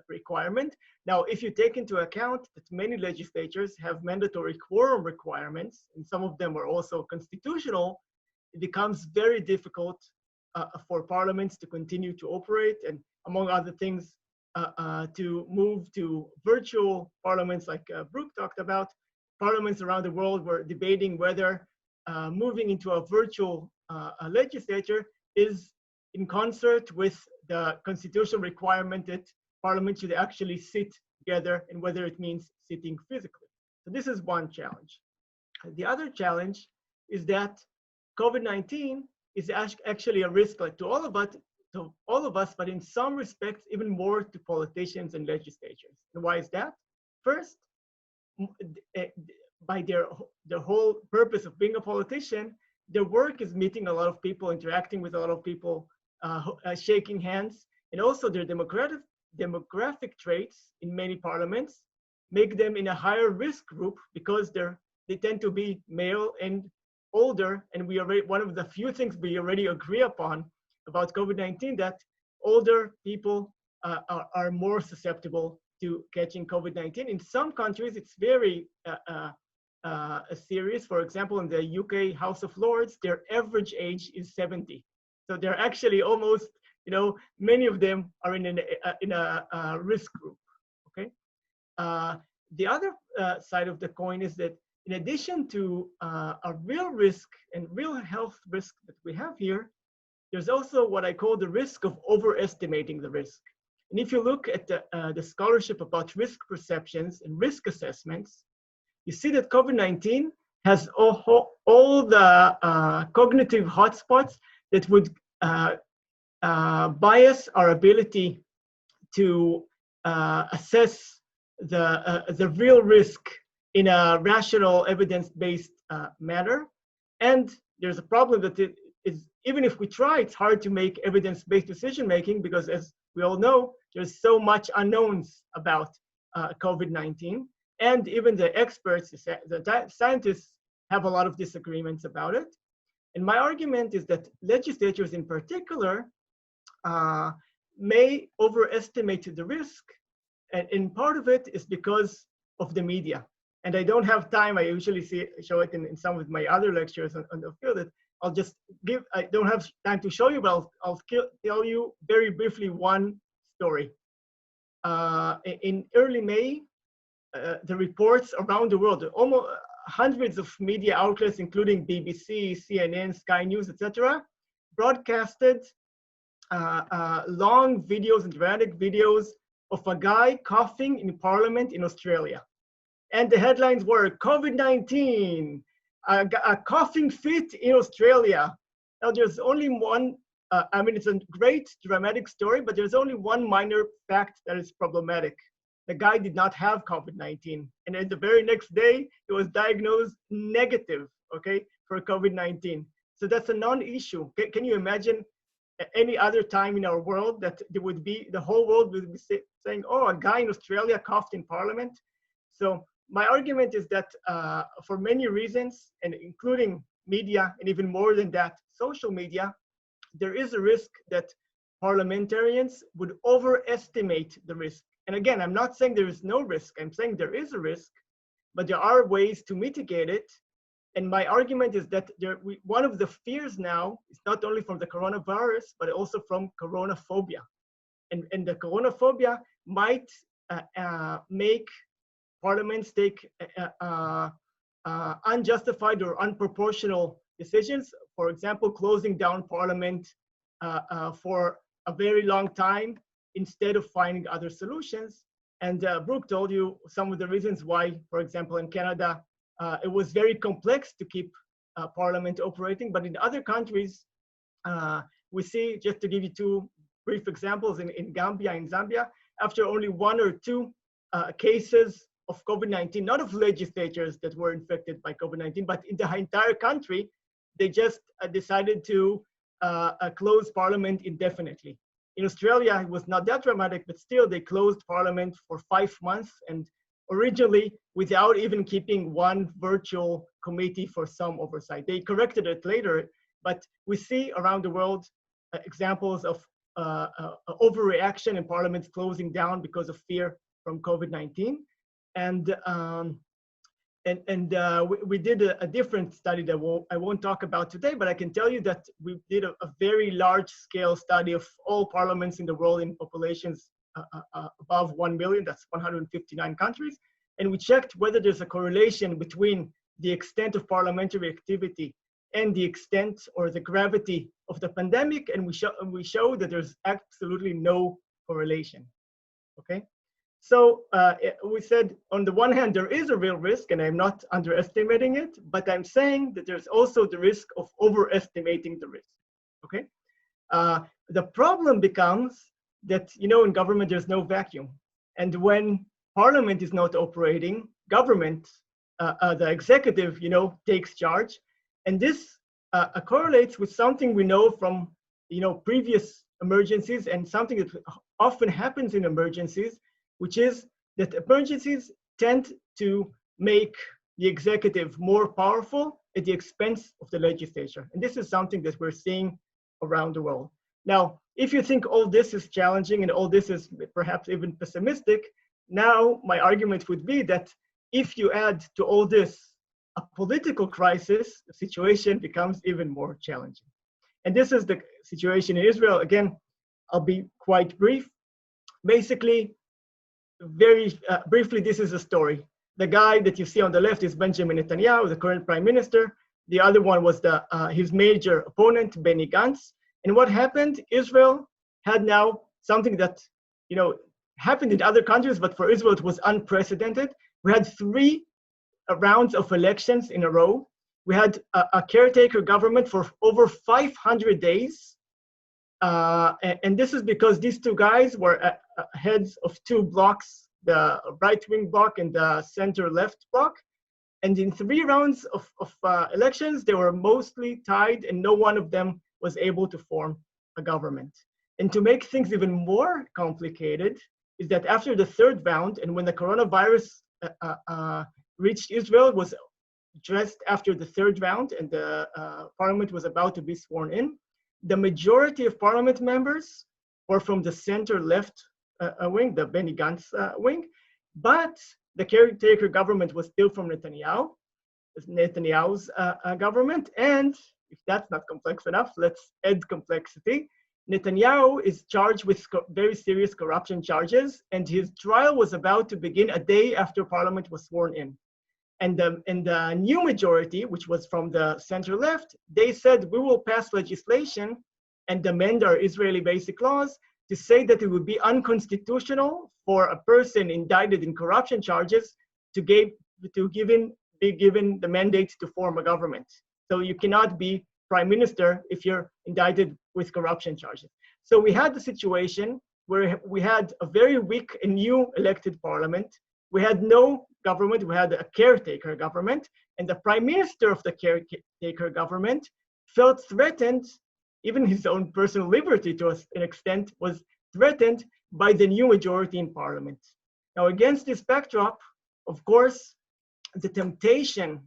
requirement. Now, if you take into account that many legislatures have mandatory quorum requirements, and some of them are also constitutional, it becomes very difficult for parliaments to continue to operate, and among other things, to move to virtual parliaments like Brooke talked about. Parliaments around the world were debating whether moving into a virtual legislature is in concert with the constitutional requirement that parliament should actually sit together, and whether it means sitting physically. So this is one challenge. The other challenge is that COVID-19 is actually a risk to all of us, but in some respects, even more to politicians and legislatures. And why is that? First, by their whole purpose of being a politician, their work is meeting a lot of people, interacting with a lot of people, shaking hands, and also their demographic traits in many parliaments make them in a higher risk group, because they tend to be male and older, and one of the few things we already agree upon about COVID-19, that older people are more susceptible to catching COVID-19. In some countries, it's very serious. For example, in the UK House of Lords, their average age is 70. So they're actually almost, many of them are in a risk group, okay? The other side of the coin is that in addition to a real risk and real health risk that we have here, there's also what I call the risk of overestimating the risk. And if you look at the scholarship about risk perceptions and risk assessments, you see that COVID-19 has all the cognitive hotspots that would bias our ability to assess the real risk in a rational, evidence-based manner. And there's a problem that it is, even if we try, it's hard to make evidence-based decision-making because, as we all know, there's so much unknowns about COVID-19. And even the experts, the scientists, have a lot of disagreements about it. And my argument is that legislatures in particular may overestimate the risk. And part of it is because of the media. And I don't have time. I usually show it in some of my other lectures on the field. That I'll just give, I don't have time to show you, but I'll tell you very briefly one story. In early May, the reports around the world, almost hundreds of media outlets, including BBC, CNN, Sky News, etc., broadcasted long videos and dramatic videos of a guy coughing in Parliament in Australia. And the headlines were, COVID-19, a coughing fit in Australia. Now there's only one, I mean, it's a great dramatic story, but there's only one minor fact that is problematic. The guy did not have COVID-19. And at the very next day, he was diagnosed negative, okay, for COVID-19. So that's a non-issue. Can you imagine any other time in our world that there would be, the whole world would be saying, oh, a guy in Australia coughed in Parliament? So my argument is that for many reasons, and including media, and even more than that, social media, there is a risk that parliamentarians would overestimate the risk. And again, I'm not saying there is no risk. I'm saying there is a risk, but there are ways to mitigate it. And my argument is that one of the fears now is not only from the coronavirus, but also from coronaphobia. And the coronaphobia might make parliaments take unjustified or unproportional decisions. For example, closing down parliament for a very long time instead of finding other solutions. And Brooke told you some of the reasons why, for example, in Canada, it was very complex to keep parliament operating. But in other countries, we see, just to give you two brief examples, in Gambia and Zambia, after only 1 or 2 cases of COVID-19, not of legislatures that were infected by COVID-19, but in the entire country, they just decided to close parliament indefinitely. In Australia, it was not that dramatic, but still they closed parliament for 5 months, and originally without even keeping one virtual committee for some oversight. They corrected it later, but we see around the world examples of overreaction in parliaments closing down because of fear from COVID-19. And we did a different study that I won't talk about today, but I can tell you that we did a very large scale study of all parliaments in the world in populations above 1 million, that's 159 countries. And we checked whether there's a correlation between the extent of parliamentary activity and the extent or the gravity of the pandemic. And we show that there's absolutely no correlation, okay? So we said, on the one hand, there is a real risk, and I'm not underestimating it, but I'm saying that there's also the risk of overestimating the risk, okay? The problem becomes that, you know, in government, there's no vacuum. And when parliament is not operating, government, the executive, you know, takes charge. And this correlates with something we know from, you know, previous emergencies, and something that often happens in emergencies, which is that emergencies tend to make the executive more powerful at the expense of the legislature. And this is something that we're seeing around the world. Now, if you think all this is challenging and all this is perhaps even pessimistic, now my argument would be that if you add to all this a political crisis, the situation becomes even more challenging. And this is the situation in Israel. Again, I'll be quite brief. Basically, very briefly, this is a story. The guy that you see on the left is Benjamin Netanyahu, the current prime minister. The other one was his major opponent, Benny Gantz. And what happened? Israel had now something that, happened in other countries, but for Israel it was unprecedented. We had 3 rounds of elections in a row. We had a caretaker government for over 500 days. And this is because these 2 guys were heads of 2 blocks, the right-wing bloc and the center-left bloc. And in 3 rounds of elections, they were mostly tied, and no one of them was able to form a government. And to make things even more complicated is that after the 3rd round, and when the coronavirus reached Israel, it was just after the 3rd round, and the parliament was about to be sworn in, the majority of parliament members were from the center-left wing, the Benny Gantz wing, but the caretaker government was still from Netanyahu's government. And if that's not complex enough, let's add complexity. Netanyahu is charged with very serious corruption charges, and his trial was about to begin a day after parliament was sworn in. And the new majority, which was from the center-left, they said, we will pass legislation and amend our Israeli basic laws to say that it would be unconstitutional for a person indicted in corruption charges to be given the mandate to form a government. So you cannot be prime minister if you're indicted with corruption charges. So we had the situation where we had a very weak and new elected parliament. We had no government, we had a caretaker government, and the prime minister of the caretaker government felt threatened. Even his own personal liberty, to an extent, was threatened by the new majority in parliament. Now, against this backdrop, of course, the temptation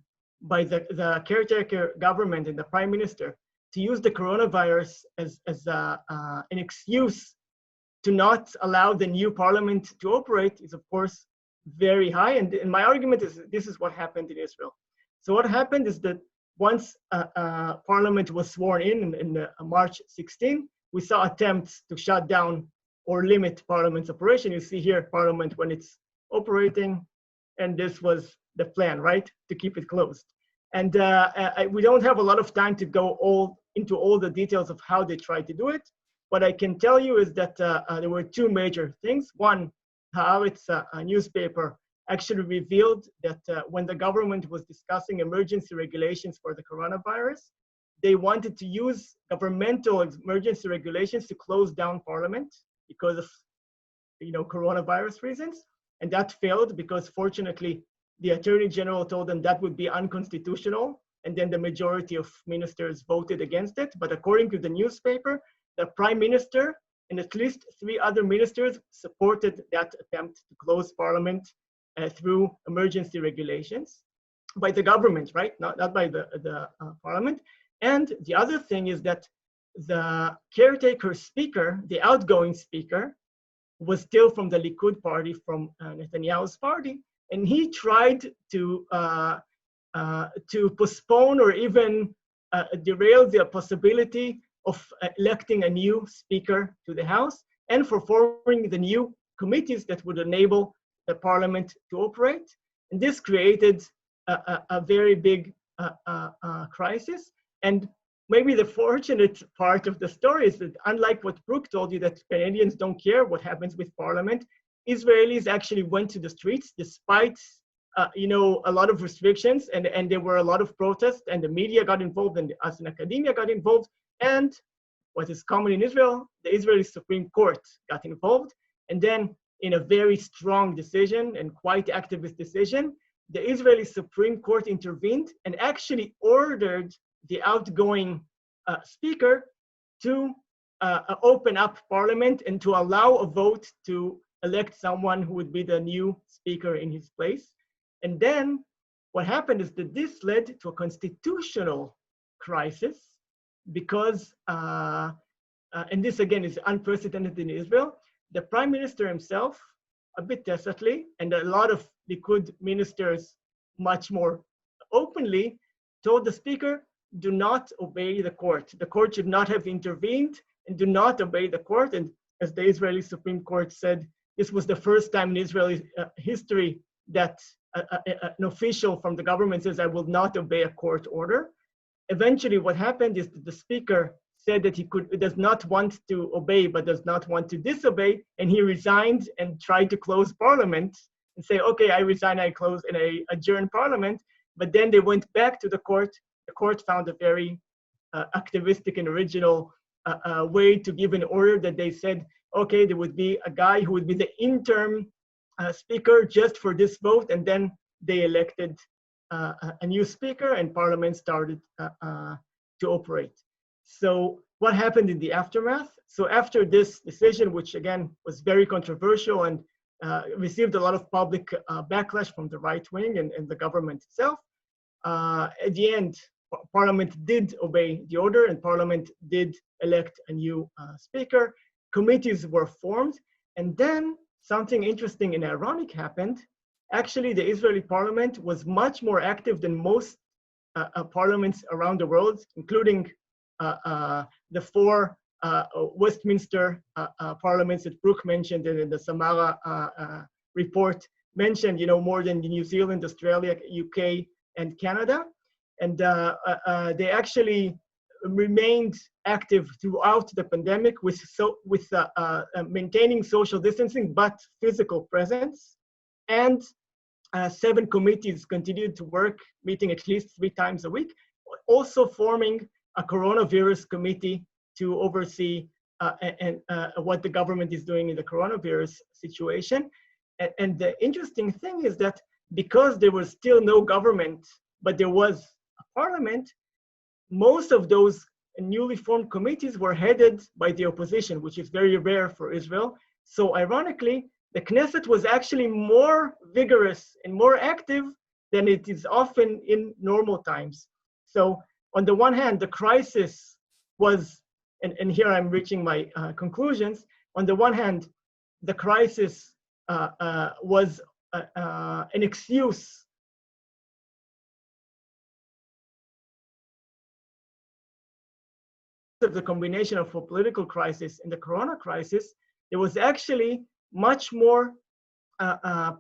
by the caretaker government and the prime minister to use the coronavirus as an excuse to not allow the new parliament to operate is, of course, very high. And my argument is this is what happened in Israel. So what happened is that once parliament was sworn in March 16, we saw attempts to shut down or limit parliament's operation. You see here parliament when it's operating, and this was the plan, right? To keep it closed. And we don't have a lot of time to go into all the details of how they tried to do it. What I can tell you is that there were 2 major things. One, Haaretz, a newspaper, actually revealed that when the government was discussing emergency regulations for the coronavirus, they wanted to use governmental emergency regulations to close down parliament because of coronavirus reasons. And that failed because, fortunately, the Attorney General told them that would be unconstitutional, and then the majority of ministers voted against it. But according to the newspaper, the Prime Minister and at least 3 other ministers supported that attempt to close parliament through emergency regulations by the government, right? Not by the parliament. And the other thing is that the caretaker speaker, the outgoing speaker, was still from the Likud party, from Netanyahu's party, and he tried to postpone or even derail the possibility of electing a new speaker to the House and for forming the new committees that would enable the parliament to operate. And this created a very big crisis. And maybe the fortunate part of the story is that, unlike what Brooke told you, that Canadians don't care what happens with parliament, Israelis actually went to the streets despite a lot of restrictions, and there were a lot of protests, and the media got involved, and us in academia got involved. And what is common in Israel, the Israeli Supreme Court got involved. And then, in a very strong decision and quite activist decision, the Israeli Supreme Court intervened and actually ordered the outgoing speaker to open up parliament and to allow a vote to elect someone who would be the new speaker in his place. And then what happened is that this led to a constitutional crisis because, and this again is unprecedented in Israel, the prime minister himself, a bit tacitly, and a lot of Likud ministers much more openly, told the speaker, do not obey the court. The court should not have intervened, and do not obey the court. And as the Israeli Supreme Court said, this was the first time in Israeli history that an official from the government says, I will not obey a court order. Eventually what happened is that the speaker said that he does not want to obey, but does not want to disobey, and he resigned and tried to close parliament and say, okay, I resign, I close, and I adjourn parliament. But then they went back to the court. The court found a very activistic and original way to give an order that they said, okay, there would be a guy who would be the interim speaker just for this vote, and then they elected a new speaker, and parliament started to operate. So what happened in the aftermath? So after this decision, which again was very controversial and received a lot of public backlash from the right wing and the government itself, at the end, Parliament did obey the order, and Parliament did elect a new speaker. Committees were formed, and then something interesting and ironic happened. Actually, the Israeli Parliament was much more active than most parliaments around the world, including the four Westminster parliaments that Brooke mentioned and in the Samara report mentioned, you know, more than New Zealand, Australia, UK, and Canada. And they actually remained active throughout the pandemic with maintaining social distancing, but physical presence. And 7 committees continued to work, meeting at least 3 times a week, also forming a coronavirus committee to oversee what the government is doing in the coronavirus situation. And the interesting thing is that because there was still no government, but there was a parliament, most of those newly formed committees were headed by the opposition, which is very rare for Israel. So ironically, the Knesset was actually more vigorous and more active than it is often in normal times. So on the one hand, the crisis was, and here I'm reaching my conclusions, on the one hand, the crisis was an excuse of the combination of a political crisis and the corona crisis. There was actually much more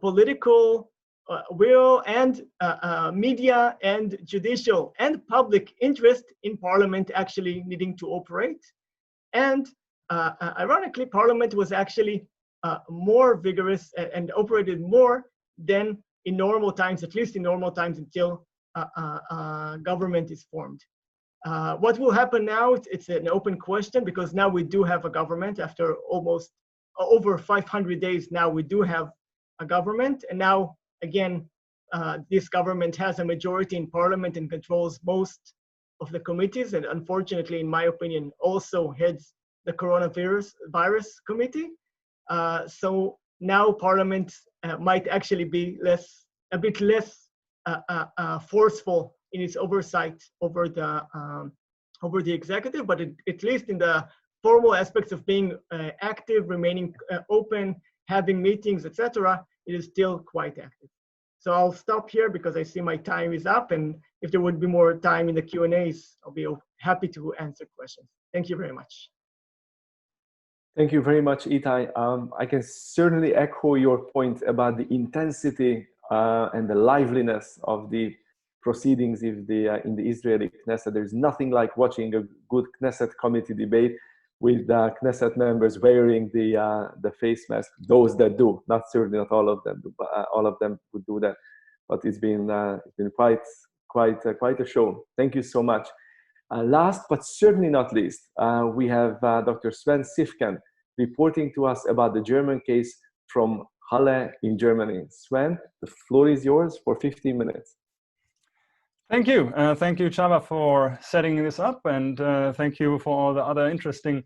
political will and media and judicial and public interest in Parliament actually needing to operate. And ironically, Parliament was actually more vigorous and operated more than in normal times, at least in normal times until government is formed. What will happen now? It's an open question, because now we do have a government after almost over 500 days. Now we do have a government, and now again, this government has a majority in Parliament and controls most of the committees, and unfortunately, in my opinion, also heads the coronavirus committee. So now Parliament might actually be a bit less forceful in its oversight over the executive, but at least in the formal aspects of being active, remaining open, having meetings, etc., it is still quite active. So I'll stop here because I see my time is up, and if there would be more time in the Q&As, I'll be happy to answer questions. Thank you very much. Thank you very much, Ittai. I can certainly echo your point about the intensity and the liveliness of the proceedings in the Israeli Knesset. There's nothing like watching a good Knesset committee debate with Knesset members wearing the face mask. Those that do, certainly not all of them do, but all of them would do that. But it's been quite a show. Thank you so much. Last but certainly not least, we have Dr. Sven Siefken reporting to us about the German case from Halle in Germany. Sven, the floor is yours for 15 minutes. Thank you. Thank you, Csaba, for setting this up, and thank you for all the other interesting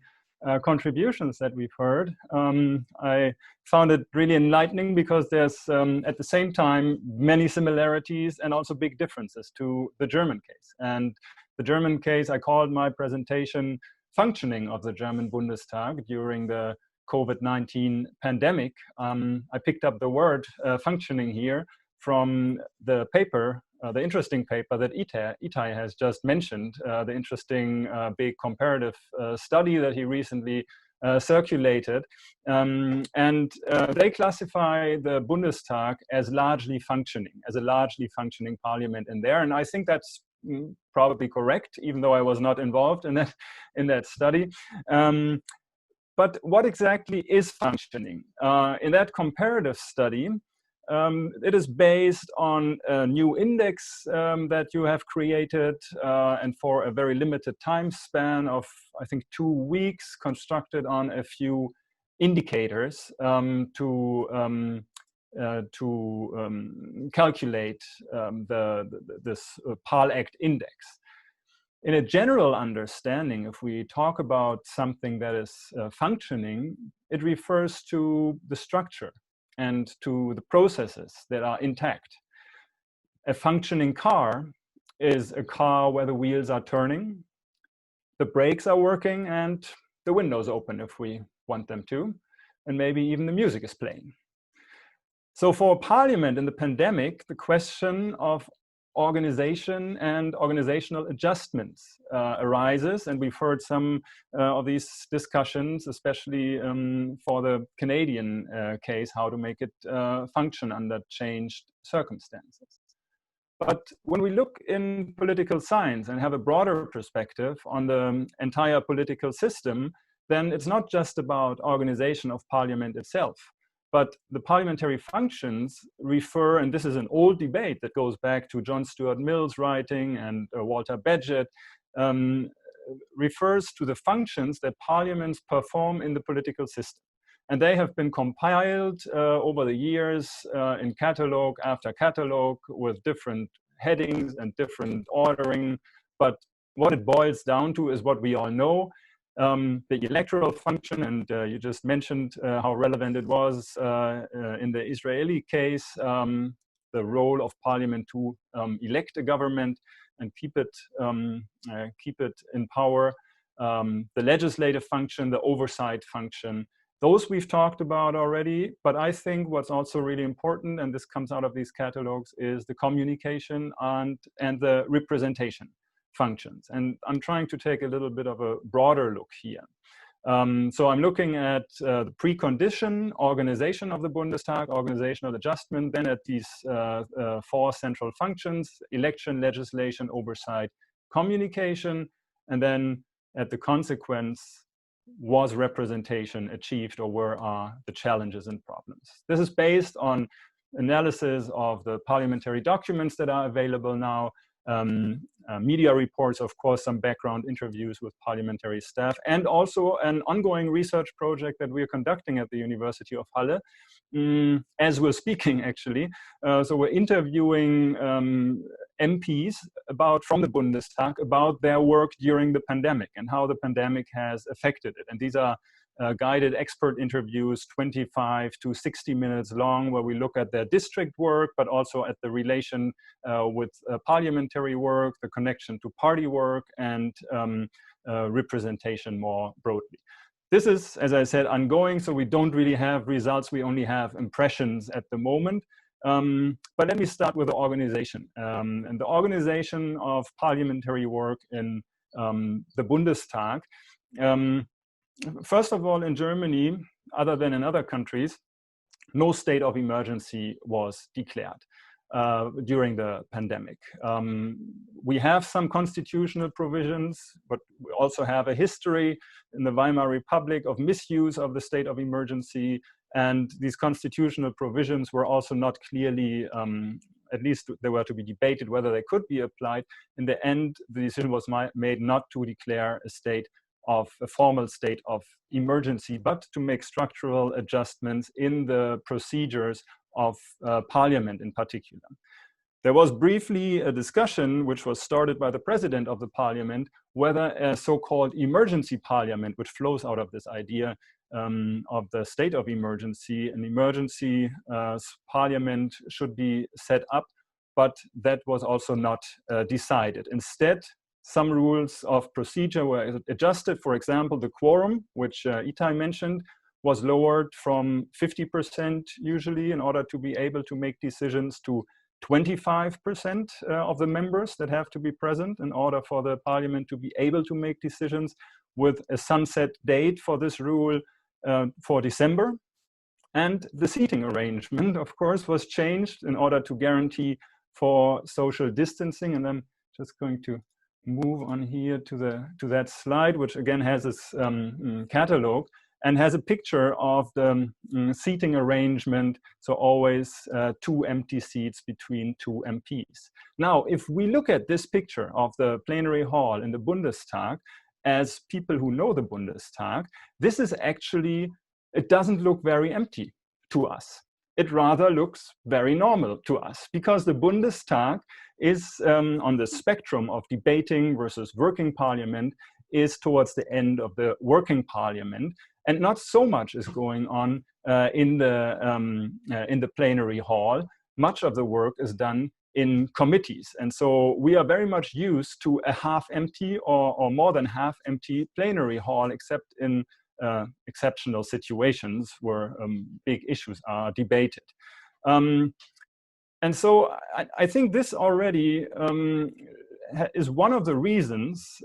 contributions that we've heard. I found it really enlightening because there's, at the same time, many similarities and also big differences to the German case. And the German case, I called my presentation Functioning of the German Bundestag during the COVID-19 pandemic. I picked up the word functioning here from the paper, the interesting paper that Ittai has just mentioned, the interesting big comparative study that he recently circulated. And they classify the Bundestag as largely functioning, as a largely functioning parliament in there. And I think that's probably correct, even though I was not involved in that study. But what exactly is functioning? In that comparative study, it is based on a new index that you have created, and for a very limited time span of, I think, 2 weeks, constructed on a few indicators to calculate this PAL-ACT index. In a general understanding, if we talk about something that is functioning, it refers to the structure and to the processes that are intact. A functioning car is a car where the wheels are turning, the brakes are working, and the windows open if we want them to, and maybe even the music is playing. So for Parliament in the pandemic, the question of organization and organizational adjustments arises, and we've heard some of these discussions, especially for the Canadian case, how to make it function under changed circumstances. But when we look in political science and have a broader perspective on the entire political system, then it's not just about organization of Parliament itself. But the parliamentary functions refer, and this is an old debate that goes back to John Stuart Mill's writing and Walter Bagehot, refers to the functions that parliaments perform in the political system. And they have been compiled over the years in catalogue after catalogue with different headings and different ordering. But what it boils down to is what we all know. The electoral function, and you just mentioned how relevant it was in the Israeli case, the role of parliament to elect a government and keep it in power, the legislative function, the oversight function. Those we've talked about already, but I think what's also really important, and this comes out of these catalogs, is the communication and the representation functions. And I'm trying to take a little bit of a broader look here. So I'm looking at the precondition, organization of the Bundestag, organizational adjustment, then at these 4 central functions: election, legislation, oversight, communication, and then at the consequence, was representation achieved, or where are the challenges and problems? This is based on analysis of the parliamentary documents that are available now, media reports, of course, some background interviews with parliamentary staff, and also an ongoing research project that we're conducting at the University of Halle, as we're speaking, actually. So we're interviewing MPs from the Bundestag about their work during the pandemic and how the pandemic has affected it. And these are guided expert interviews, 25 to 60 minutes long, where we look at their district work, but also at the relation with parliamentary work, the connection to party work, and representation more broadly. This is, as I said, ongoing, so we don't really have results, we only have impressions at the moment. But let me start with the organization. And the organization of parliamentary work in the Bundestag. First of all, in Germany, other than in other countries, no state of emergency was declared during the pandemic. We have some constitutional provisions, but we also have a history in the Weimar Republic of misuse of the state of emergency. And these constitutional provisions were also not clearly, at least they were to be debated whether they could be applied. In the end, the decision was made not to declare a formal state of emergency, but to make structural adjustments in the procedures of parliament in particular. There was briefly a discussion, which was started by the president of the parliament, whether a so-called emergency parliament, which flows out of this idea of the state of emergency, an emergency parliament should be set up, but that was also not decided. Instead, some rules of procedure were adjusted. For example, the quorum, which Ittai mentioned, was lowered from 50% usually in order to be able to make decisions to 25% of the members that have to be present in order for the parliament to be able to make decisions, with a sunset date for this rule for December. And the seating arrangement, of course, was changed in order to guarantee for social distancing. And I'm just going to move on here to that slide, which again has this catalog and has a picture of the seating arrangement. So always 2 empty seats between 2 MPs. Now, if we look at this picture of the plenary hall in the Bundestag, as people who know the Bundestag, this is actually, it doesn't look very empty to us. It rather looks very normal to us, because the Bundestag is on the spectrum of debating versus working parliament, is towards the end of the working parliament, and not so much is going on in the plenary hall. Much of the work is done in committees, and so we are very much used to a half empty or more than half empty plenary hall, except in exceptional situations where big issues are debated. And so I think this already is one of the reasons,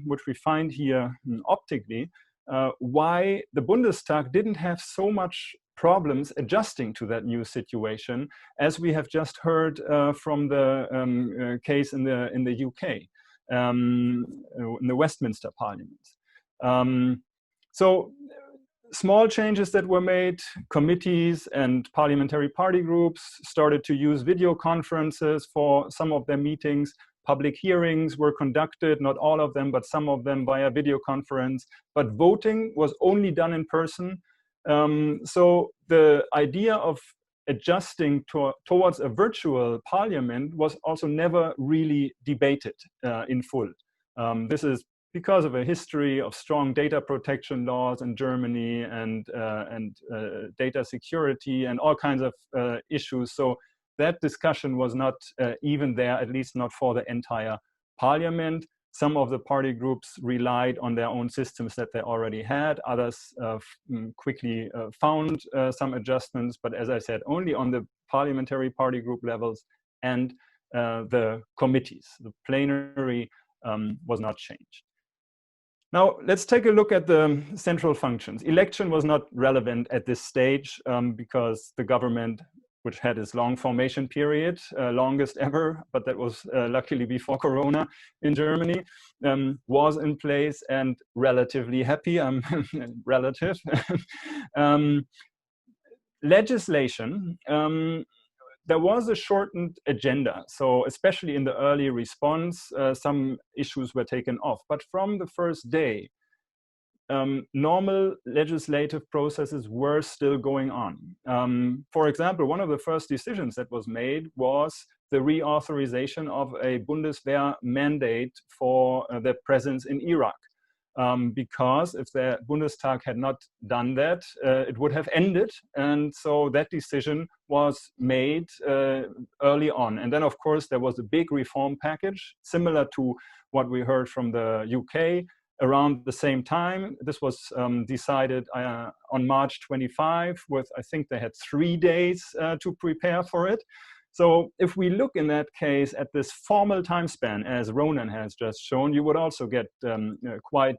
which we find here optically, why the Bundestag didn't have so much problems adjusting to that new situation, as we have just heard from the case in the UK, in the Westminster Parliament. So small changes that were made, committees and parliamentary party groups started to use video conferences for some of their meetings. Public hearings were conducted, not all of them, but some of them via video conference. But voting was only done in person. So the idea of adjusting towards a virtual parliament was also never really debated in full. This is because of a history of strong data protection laws in Germany and data security and all kinds of issues. So that discussion was not even there, at least not for the entire parliament. Some of the party groups relied on their own systems that they already had. Others quickly found some adjustments, but as I said, only on the parliamentary party group levels and the committees. The plenary was not changed. Now, let's take a look at the central functions. Election was not relevant at this stage because the government, which had its long formation period, longest ever, but that was luckily before Corona in Germany, was in place and relatively happy, relative. Legislation, there was a shortened agenda. So especially in the early response, some issues were taken off. But from the first day, normal legislative processes were still going on. For example, one of the first decisions that was made was the reauthorization of a Bundeswehr mandate for the presence in Iraq. Because if the Bundestag had not done that, it would have ended. And so that decision was made early on. And then, of course, there was a big reform package, similar to what we heard from the UK around the same time. This was decided on March 25, with, I think they had 3 days to prepare for it. So if we look in that case at this formal time span, as Ronan has just shown, you would also get quite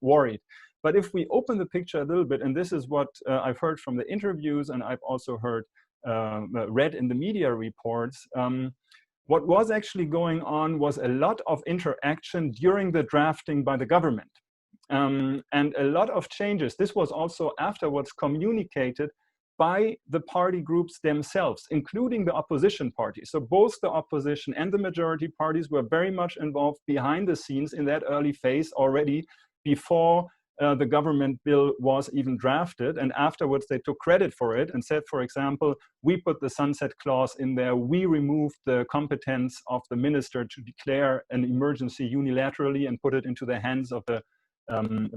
worried. But if we open the picture a little bit, and this is what I've heard from the interviews, and I've also heard read in the media reports, what was actually going on was a lot of interaction during the drafting by the government. And a lot of changes. This was also afterwards communicated by the party groups themselves, including the opposition parties. So both the opposition and the majority parties were very much involved behind the scenes in that early phase already, before the government bill was even drafted. And afterwards they took credit for it and said, for example, we put the sunset clause in there, we removed the competence of the minister to declare an emergency unilaterally and put it into the hands of the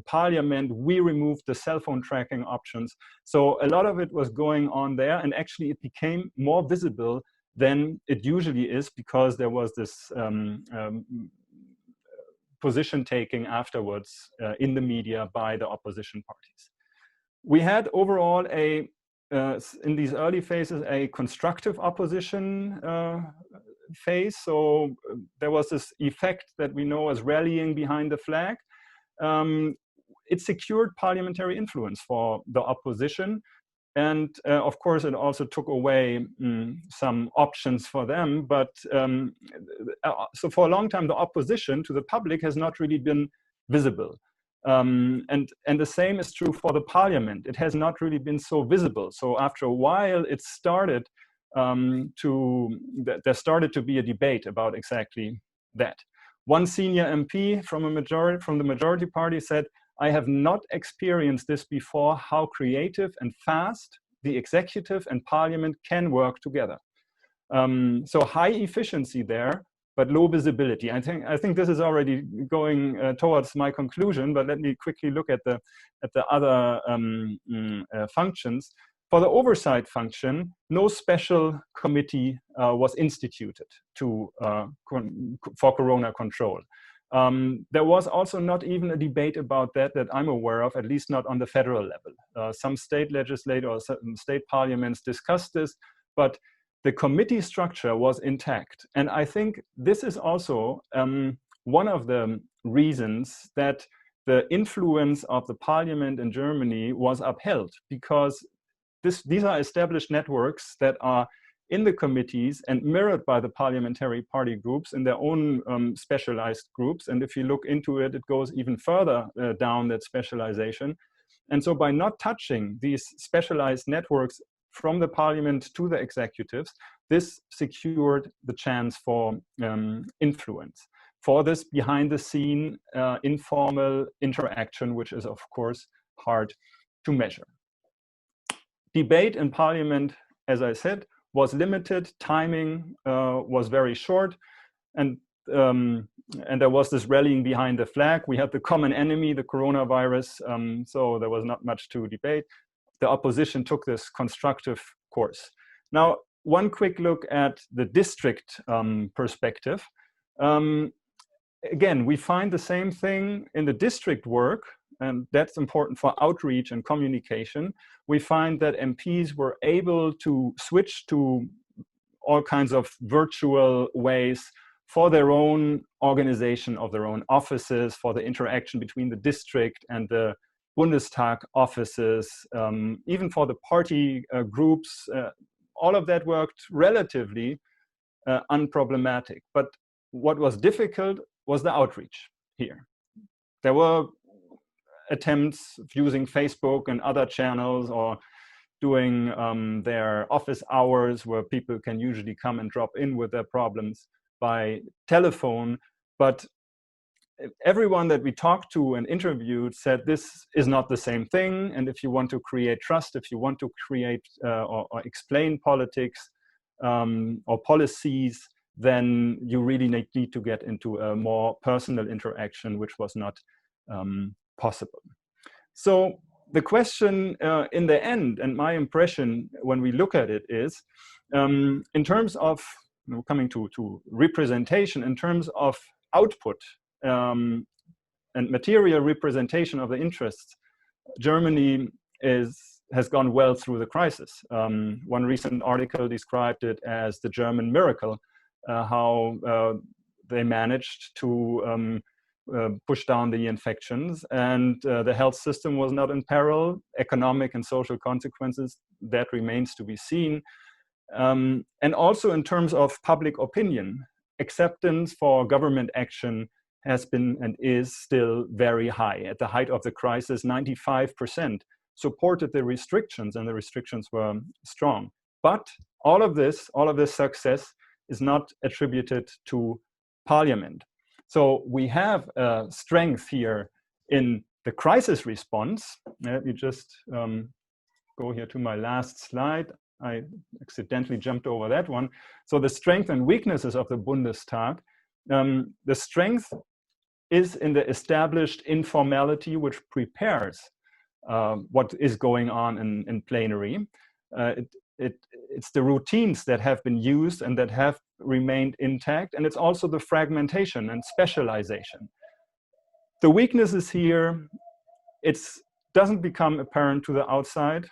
parliament, we removed the cell phone tracking options. So a lot of it was going on there, and actually it became more visible than it usually is, because there was this position taking afterwards in the media by the opposition parties. We had overall in these early phases a constructive opposition phase. So there was this effect that we know as rallying behind the flag. It secured parliamentary influence for the opposition. And of course, it also took away some options for them. But so for a long time, the opposition to the public has not really been visible. And the same is true for the parliament. It has not really been so visible. So after a while, it started there started to be a debate about exactly that. One senior MP from the majority party said, "I have not experienced this before, how creative and fast the executive and parliament can work together." So high efficiency there, but low visibility. I think this is already going towards my conclusion, but let me quickly look at the other functions. For the oversight function, no special committee was instituted for corona control. There was also not even a debate about that I'm aware of, at least not on the federal level. Some state legislators or certain state parliaments discussed this, but the committee structure was intact. And I think this is also one of the reasons that the influence of the parliament in Germany was upheld, because these are established networks that are in the committees and mirrored by the parliamentary party groups in their own specialized groups. And if you look into it, it goes even further down that specialization. And so by not touching these specialized networks from the parliament to the executives, this secured the chance for influence, for this behind the scene informal interaction, which is of course hard to measure. Debate in parliament, as I said, was limited. Timing was very short, and there was this rallying behind the flag. We had the common enemy, the coronavirus, so there was not much to debate. The opposition took this constructive course. Now, one quick look at the district perspective. Again, we find the same thing in the district work, and that's important for outreach and communication. We find that MPs were able to switch to all kinds of virtual ways for their own organization of their own offices, for the interaction between the district and the Bundestag offices, even for the party groups. All of that worked relatively unproblematic. But what was difficult was the outreach here. There were attempts using Facebook and other channels, or doing their office hours where people can usually come and drop in with their problems by telephone. But everyone that we talked to and interviewed said this is not the same thing. And if you want to create trust, if you want to create or explain politics or policies, then you really need to get into a more personal interaction, which was not possible. So the question in the end, and my impression when we look at it is, in terms of coming to representation, in terms of output and material representation of the interests, Germany has gone well through the crisis. One recent article described it as the German miracle, how they managed to push down the infections, and the health system was not in peril. Economic and social consequences, that remains to be seen. And also in terms of public opinion, acceptance for government action has been and is still very high. At the height of the crisis, 95% supported the restrictions, and the restrictions were strong. But all of this success is not attributed to parliament. So we have a strength here in the crisis response. Let me just go here to my last slide. I accidentally jumped over that one. So the strength and weaknesses of the Bundestag. The strength is in the established informality, which prepares what is going on in plenary. It's the routines that have been used and that have remained intact, and it's also the fragmentation and specialization. The weaknesses here, it doesn't become apparent to the outside,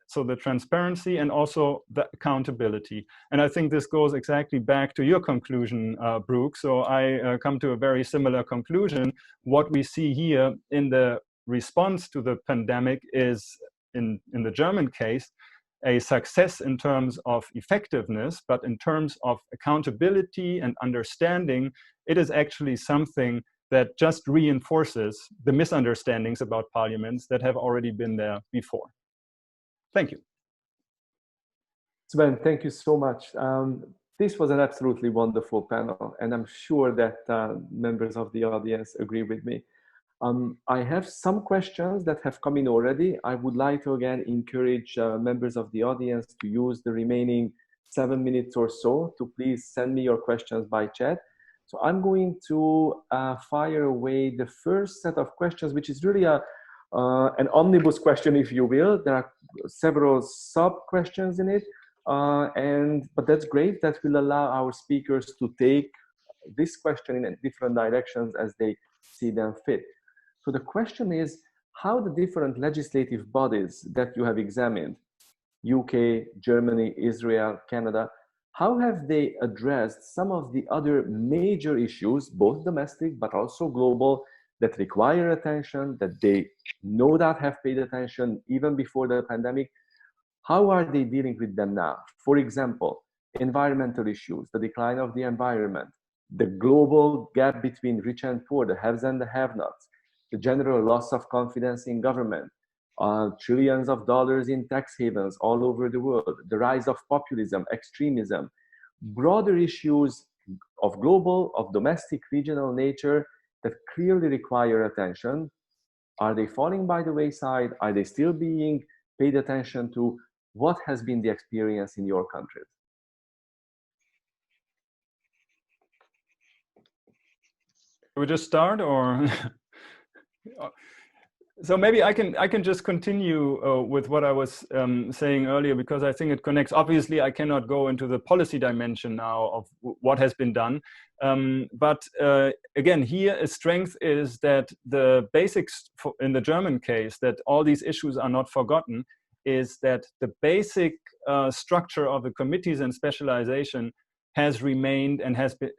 so the transparency and also the accountability. And I think this goes exactly back to your conclusion, Brooke. So I come to a very similar conclusion. What we see here in the response to the pandemic is, in the German case, a success in terms of effectiveness, but in terms of accountability and understanding, it is actually something that just reinforces the misunderstandings about parliaments that have already been there before. Thank you. Sven, thank you so much. This was an absolutely wonderful panel, and I'm sure that members of the audience agree with me. I have some questions that have come in already. I would like to again encourage members of the audience to use the remaining 7 minutes or so to please send me your questions by chat. So I'm going to fire away the first set of questions, which is really an omnibus question, if you will. There are several sub-questions in it, but that's great. That will allow our speakers to take this question in different directions as they see them fit. So the question is, how the different legislative bodies that you have examined, UK, Germany, Israel, Canada, how have they addressed some of the other major issues, both domestic but also global, that require attention, that they no doubt have paid attention even before the pandemic? How are they dealing with them now? For example, environmental issues, the decline of the environment, the global gap between rich and poor, the haves and the have-nots, the general loss of confidence in government, trillions of dollars in tax havens all over the world, the rise of populism, extremism, broader issues of global, of domestic, regional nature that clearly require attention. Are they falling by the wayside? Are they still being paid attention to? What has been the experience in your countries? We just start, or so maybe I can just continue with what I was saying earlier, because I think it connects. Obviously, I cannot go into the policy dimension now of what has been done, but again, here a strength is that the basics in the German case, that all these issues are not forgotten, is that the basic structure of the committees and specialization has remained and has been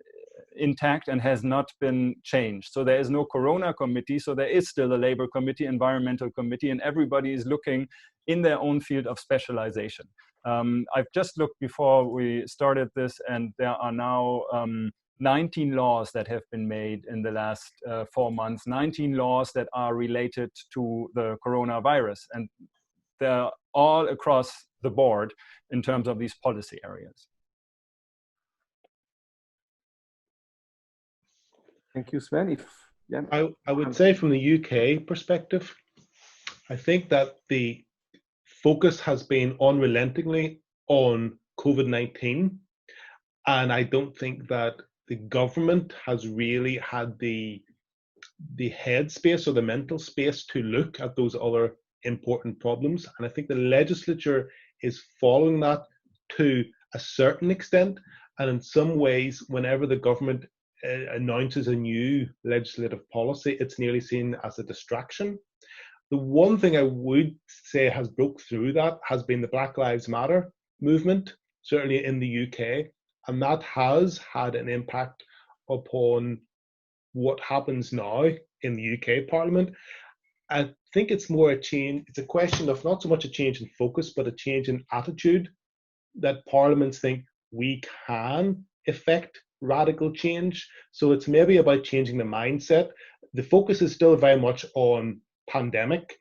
intact and has not been changed. So there is no Corona committee, so there is still a labor committee, environmental committee, and everybody is looking in their own field of specialization. I've just looked before we started this, and there are now 19 laws that have been made in the last 4 months, 19 laws that are related to the coronavirus, and they're all across the board in terms of these policy areas. Thank you, Sven. I would say from the UK perspective, I think that the focus has been unrelentingly on COVID-19, and I don't think that the government has really had the headspace or the mental space to look at those other important problems. And I think the legislature is following that to a certain extent, and in some ways, whenever the government announces a new legislative policy, it's nearly seen as a distraction. The one thing I would say has broke through that has been the Black Lives Matter movement, certainly in the UK, and that has had an impact upon what happens now in the UK Parliament. I think it's more a change, it's a question of not so much a change in focus, but a change in attitude, that parliaments think we can effect radical change. So it's maybe about changing the mindset. The focus is still very much on pandemic,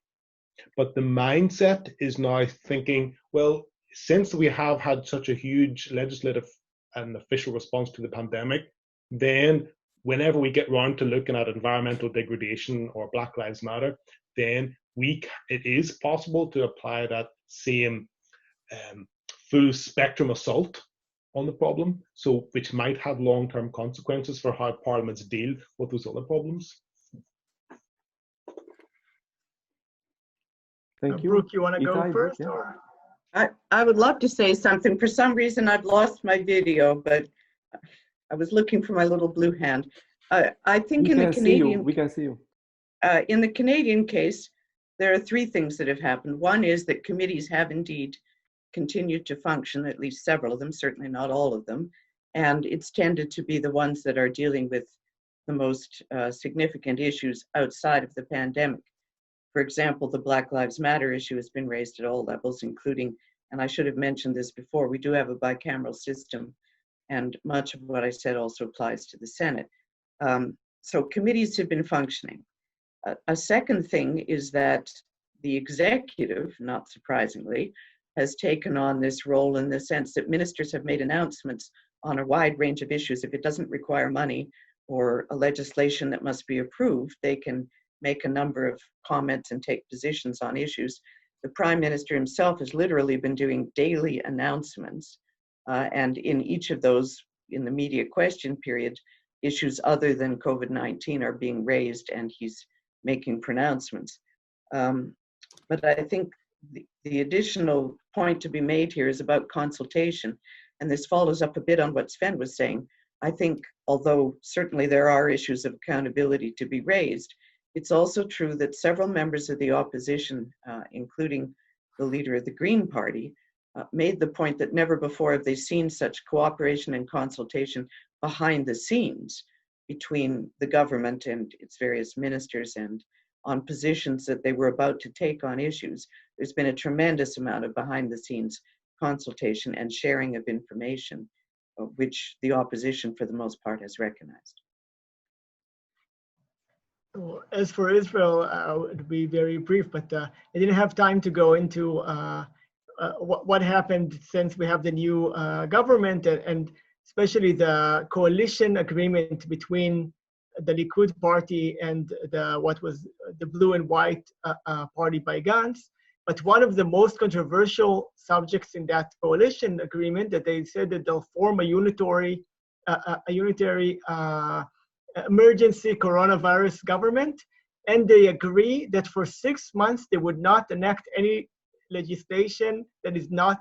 but the mindset is now thinking, well, since we have had such a huge legislative and official response to the pandemic, then whenever we get round to looking at environmental degradation or Black Lives Matter, then it is possible to apply that same full spectrum assault on the problem, so which might have long-term consequences for how parliaments deal with those other problems. Thank you. Brooke, you want to go Ittai, first? yeah. Or? I would love to say something. For some reason, I've lost my video, but I was looking for my little blue hand. I think in the Canadian, we can see you. In the Canadian case, there are 3 things that have happened. One is that committees have indeed continued to function, at least several of them, certainly not all of them, and it's tended to be the ones that are dealing with the most significant issues outside of the pandemic. For example, the Black Lives Matter issue has been raised at all levels, including And I should have mentioned this before, we do have a bicameral system, and much of what I said also applies to the Senate. So committees have been functioning. A second thing is that the executive, not surprisingly, has taken on this role in the sense that ministers have made announcements on a wide range of issues. If it doesn't require money or a legislation that must be approved, they can make a number of comments and take positions on issues. The Prime Minister himself has literally been doing daily announcements, and in each of those, in the media question period, issues other than COVID-19 are being raised, and he's making pronouncements. But I think the additional point to be made here is about consultation, and this follows up a bit on what Sven was saying. I think, although certainly there are issues of accountability to be raised, it's also true that several members of the opposition, including the leader of the Green Party, made the point that never before have they seen such cooperation and consultation behind the scenes between the government and its various ministers and on positions that they were about to take on issues. There's been a tremendous amount of behind the scenes consultation and sharing of information, which the opposition for the most part has recognized. As for Israel, I would be very brief, but I didn't have time to go into what happened since we have the new government, and especially the coalition agreement between the Likud party and what was the blue and white party by Gantz. But one of the most controversial subjects in that coalition agreement that they said that they'll form a unitary emergency coronavirus government, and they agree that for 6 months they would not enact any legislation that is not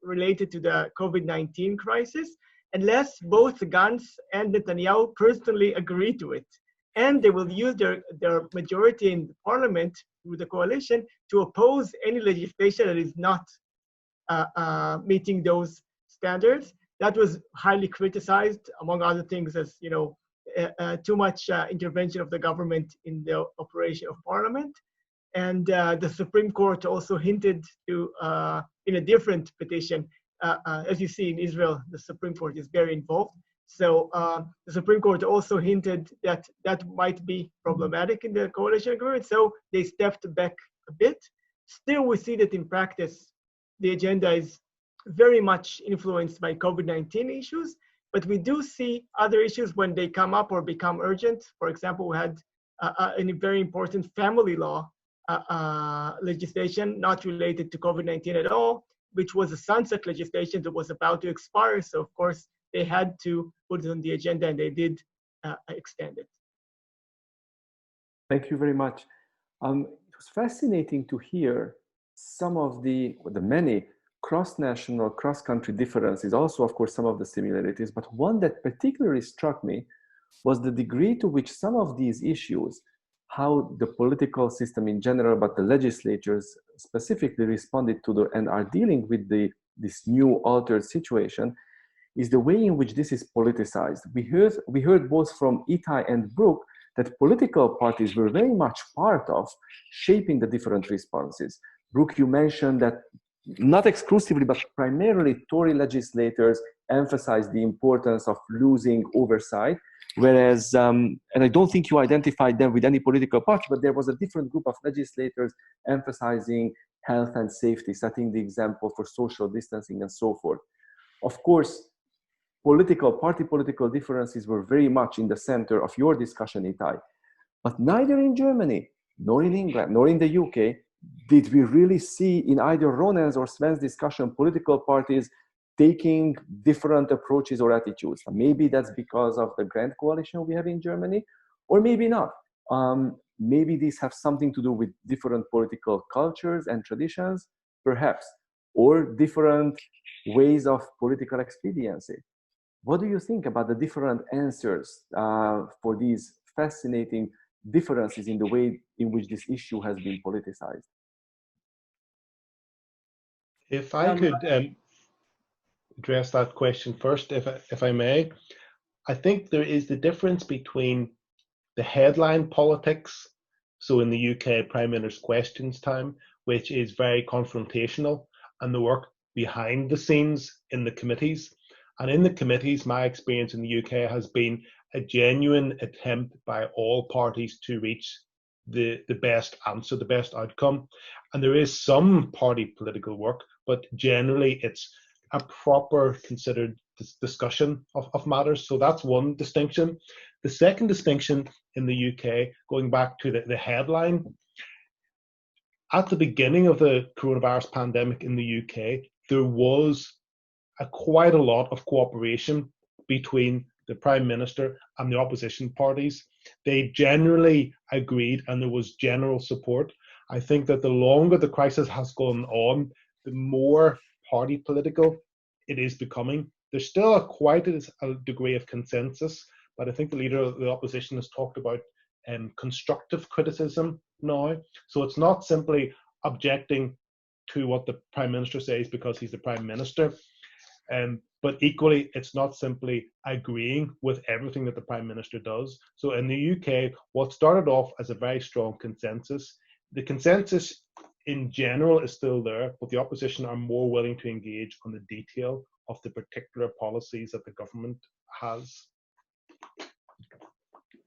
related to the COVID-19 crisis unless both Gantz and Netanyahu personally agree to it. And they will use their majority in the parliament with the coalition to oppose any legislation that is not meeting those standards. That was highly criticized, among other things, as too much intervention of the government in the operation of parliament. And the Supreme Court also hinted to, in a different petition, as you see in Israel, the Supreme Court is very involved. So the Supreme Court also hinted that that might be problematic in the coalition agreement. So they stepped back a bit. Still, we see that in practice, the agenda is very much influenced by COVID-19 issues. But we do see other issues when they come up or become urgent. For example, we had a very important family law legislation not related to COVID-19 at all, which was a sunset legislation that was about to expire. So of course, they had to put it on the agenda, and they did extend it. Thank you very much. It was fascinating to hear some of the many cross-national, cross-country differences, also, of course, some of the similarities, but one that particularly struck me was the degree to which some of these issues, how the political system in general, but the legislatures specifically responded to and are dealing with this new altered situation, is the way in which this is politicized. We heard both from Ittai and Brooke that political parties were very much part of shaping the different responses. Brooke, you mentioned that not exclusively, but primarily Tory legislators emphasized the importance of losing oversight, whereas, and I don't think you identified them with any political party, but there was a different group of legislators emphasizing health and safety, setting the example for social distancing and so forth. Of course, political differences were very much in the center of your discussion, Ittai. But neither in Germany, nor in England, nor in the UK, did we really see in either Ronan's or Sven's discussion political parties taking different approaches or attitudes. Maybe that's because of the grand coalition we have in Germany, or maybe not. Maybe these have something to do with different political cultures and traditions, perhaps, or different ways of political expediency. What do you think about the different answers for these fascinating differences in the way in which this issue has been politicized? If I could address that question first, if I may. I think there is the difference between the headline politics, so in the UK, Prime Minister's Questions Time, which is very confrontational, and the work behind the scenes in the committees. And in the committees, my experience in the UK has been a genuine attempt by all parties to reach the best answer, the best outcome. And there is some party political work, but generally it's a proper considered discussion of matters. So that's one distinction. The second distinction in the UK, going back to the headline, at the beginning of the coronavirus pandemic in the UK, there was quite a lot of cooperation between the Prime Minister and the opposition parties. They generally agreed and there was general support. I think that the longer the crisis has gone on, the more party political it is becoming. There's still quite a degree of consensus, but I think the leader of the opposition has talked about constructive criticism now. So it's not simply objecting to what the Prime Minister says because he's the Prime Minister, but equally it's not simply agreeing with everything that the Prime Minister does. So in the UK, what started off as a very strong consensus, the consensus in general is still there, but the opposition are more willing to engage on the detail of the particular policies that the government has.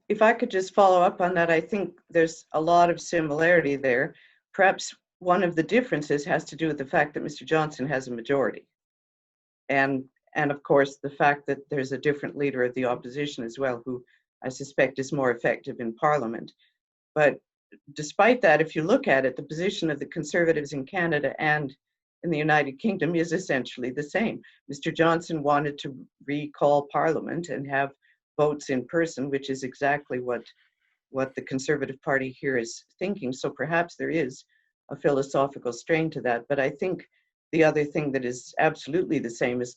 If I could just follow up on that, I think there's a lot of similarity there. Perhaps one of the differences has to do with the fact that Mr. Johnson has a majority. And of course, the fact that there's a different leader of the opposition as well, who I suspect is more effective in Parliament. But despite that, if you look at it, the position of the Conservatives in Canada and in the United Kingdom is essentially the same. Mr. Johnson wanted to recall Parliament and have votes in person, which is exactly what the Conservative Party here is thinking. So perhaps there is a philosophical strain to that. But I think the other thing that is absolutely the same is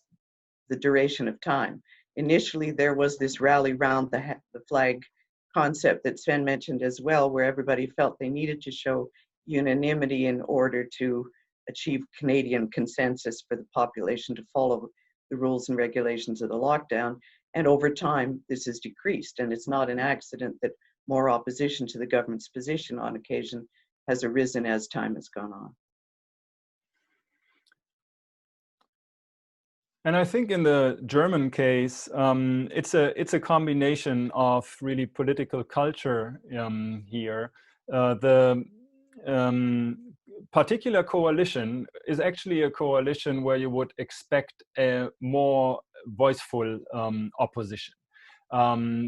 the duration of time. Initially, there was this rally round the flag concept that Sven mentioned as well, where everybody felt they needed to show unanimity in order to achieve Canadian consensus for the population to follow the rules and regulations of the lockdown. And over time, this has decreased. And it's not an accident that more opposition to the government's position on occasion has arisen as time has gone on. And I think in the German case, it's a combination of really political culture here. The particular coalition is actually a coalition where you would expect a more voiceful opposition.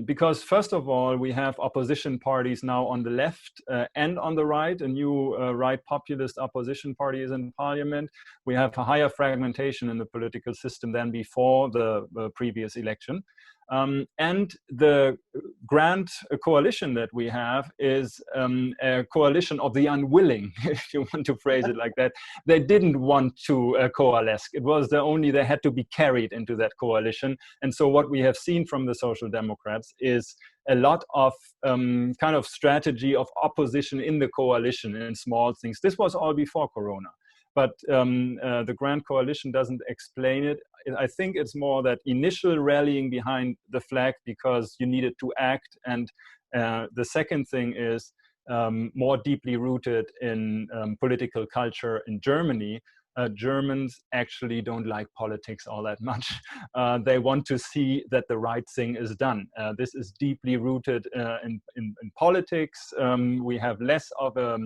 Because first of all, we have opposition parties now on the left and on the right. A new right populist opposition party is in parliament. We have a higher fragmentation in the political system than before the previous election. And the grand coalition that we have is a coalition of the unwilling, if you want to phrase it like that. They didn't want to coalesce. It was they had to be carried into that coalition. And so what we have seen from the Social Democrats is a lot of kind of strategy of opposition in the coalition and small things. This was all before Corona. But the Grand Coalition doesn't explain it. I think it's more that initial rallying behind the flag because you needed to act. And the second thing is more deeply rooted in political culture in Germany. Germans actually don't like politics all that much. They want to see that the right thing is done. This is deeply rooted in politics. We have less of a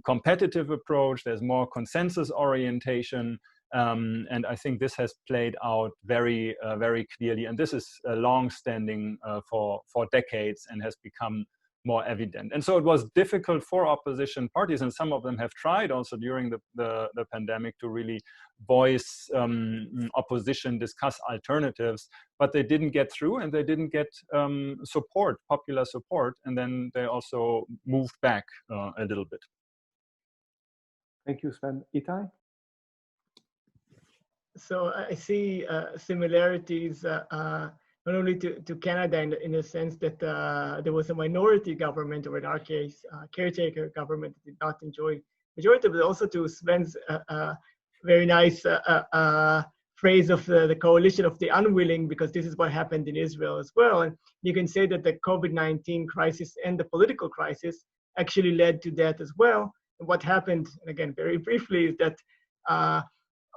competitive approach. There's more consensus orientation. And I think this has played out very, very clearly. And this is long-standing for decades and has become more evident. And so it was difficult for opposition parties, and some of them have tried also during the pandemic to really voice opposition, discuss alternatives, but they didn't get through and they didn't get support, popular support. And then they also moved back a little bit. Thank you, Sven. Ittai? So I see similarities not only to Canada in the sense that there was a minority government, or in our case, caretaker government that did not enjoy majority, but also to Sven's very nice phrase of the coalition of the unwilling, because this is what happened in Israel as well. And you can say that the COVID-19 crisis and the political crisis actually led to that as well. And what happened, and again, very briefly, is that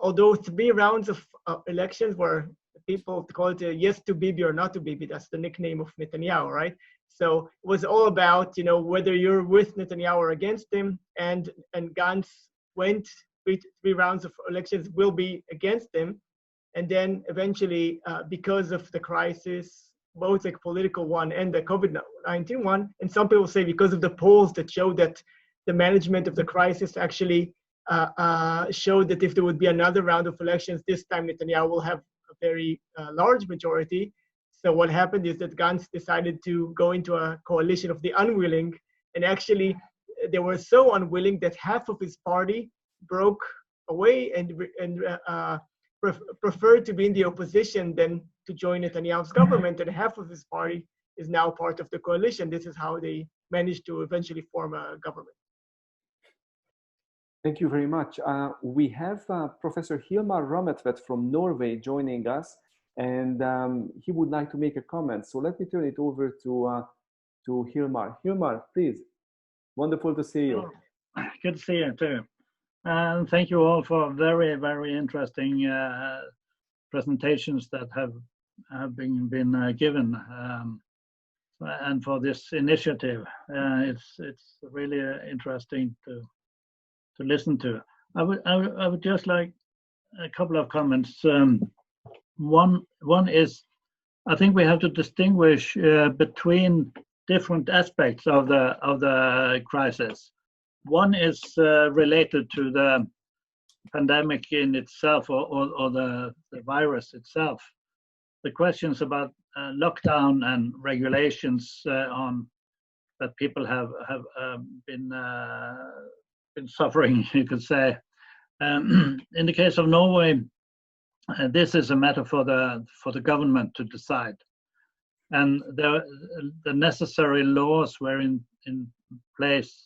although 3 rounds of elections were people call it a yes to Bibi or not to Bibi. That's the nickname of Netanyahu, right? So it was all about, whether you're with Netanyahu or against him, and Gantz went 3 rounds of elections will be against him. And then eventually, because of the crisis, both the political one and the COVID-19 one, and some people say because of the polls that show that the management of the crisis actually showed that if there would be another round of elections, this time Netanyahu will have a very large majority. So what happened is that Gantz decided to go into a coalition of the unwilling, and actually they were so unwilling that half of his party broke away and preferred to be in the opposition than to join Netanyahu's government, and half of his party is now part of the coalition. This is how they managed to eventually form a government. Thank you very much. We have Professor Hilmar Rametvedt from Norway joining us, and he would like to make a comment. So let me turn it over to Hilmar. Hilmar, please. Wonderful to see you. Good to see you too. And thank you all for very, very interesting presentations that have been given, and for this initiative. It's really interesting to listen to. I would just like a couple of comments. One is, I think we have to distinguish between different aspects of the crisis. One is related to the pandemic in itself, or the virus itself. The questions about lockdown and regulations on that people have been suffering, you could say. In the case of Norway, this is a matter for the government to decide, and the necessary laws were in place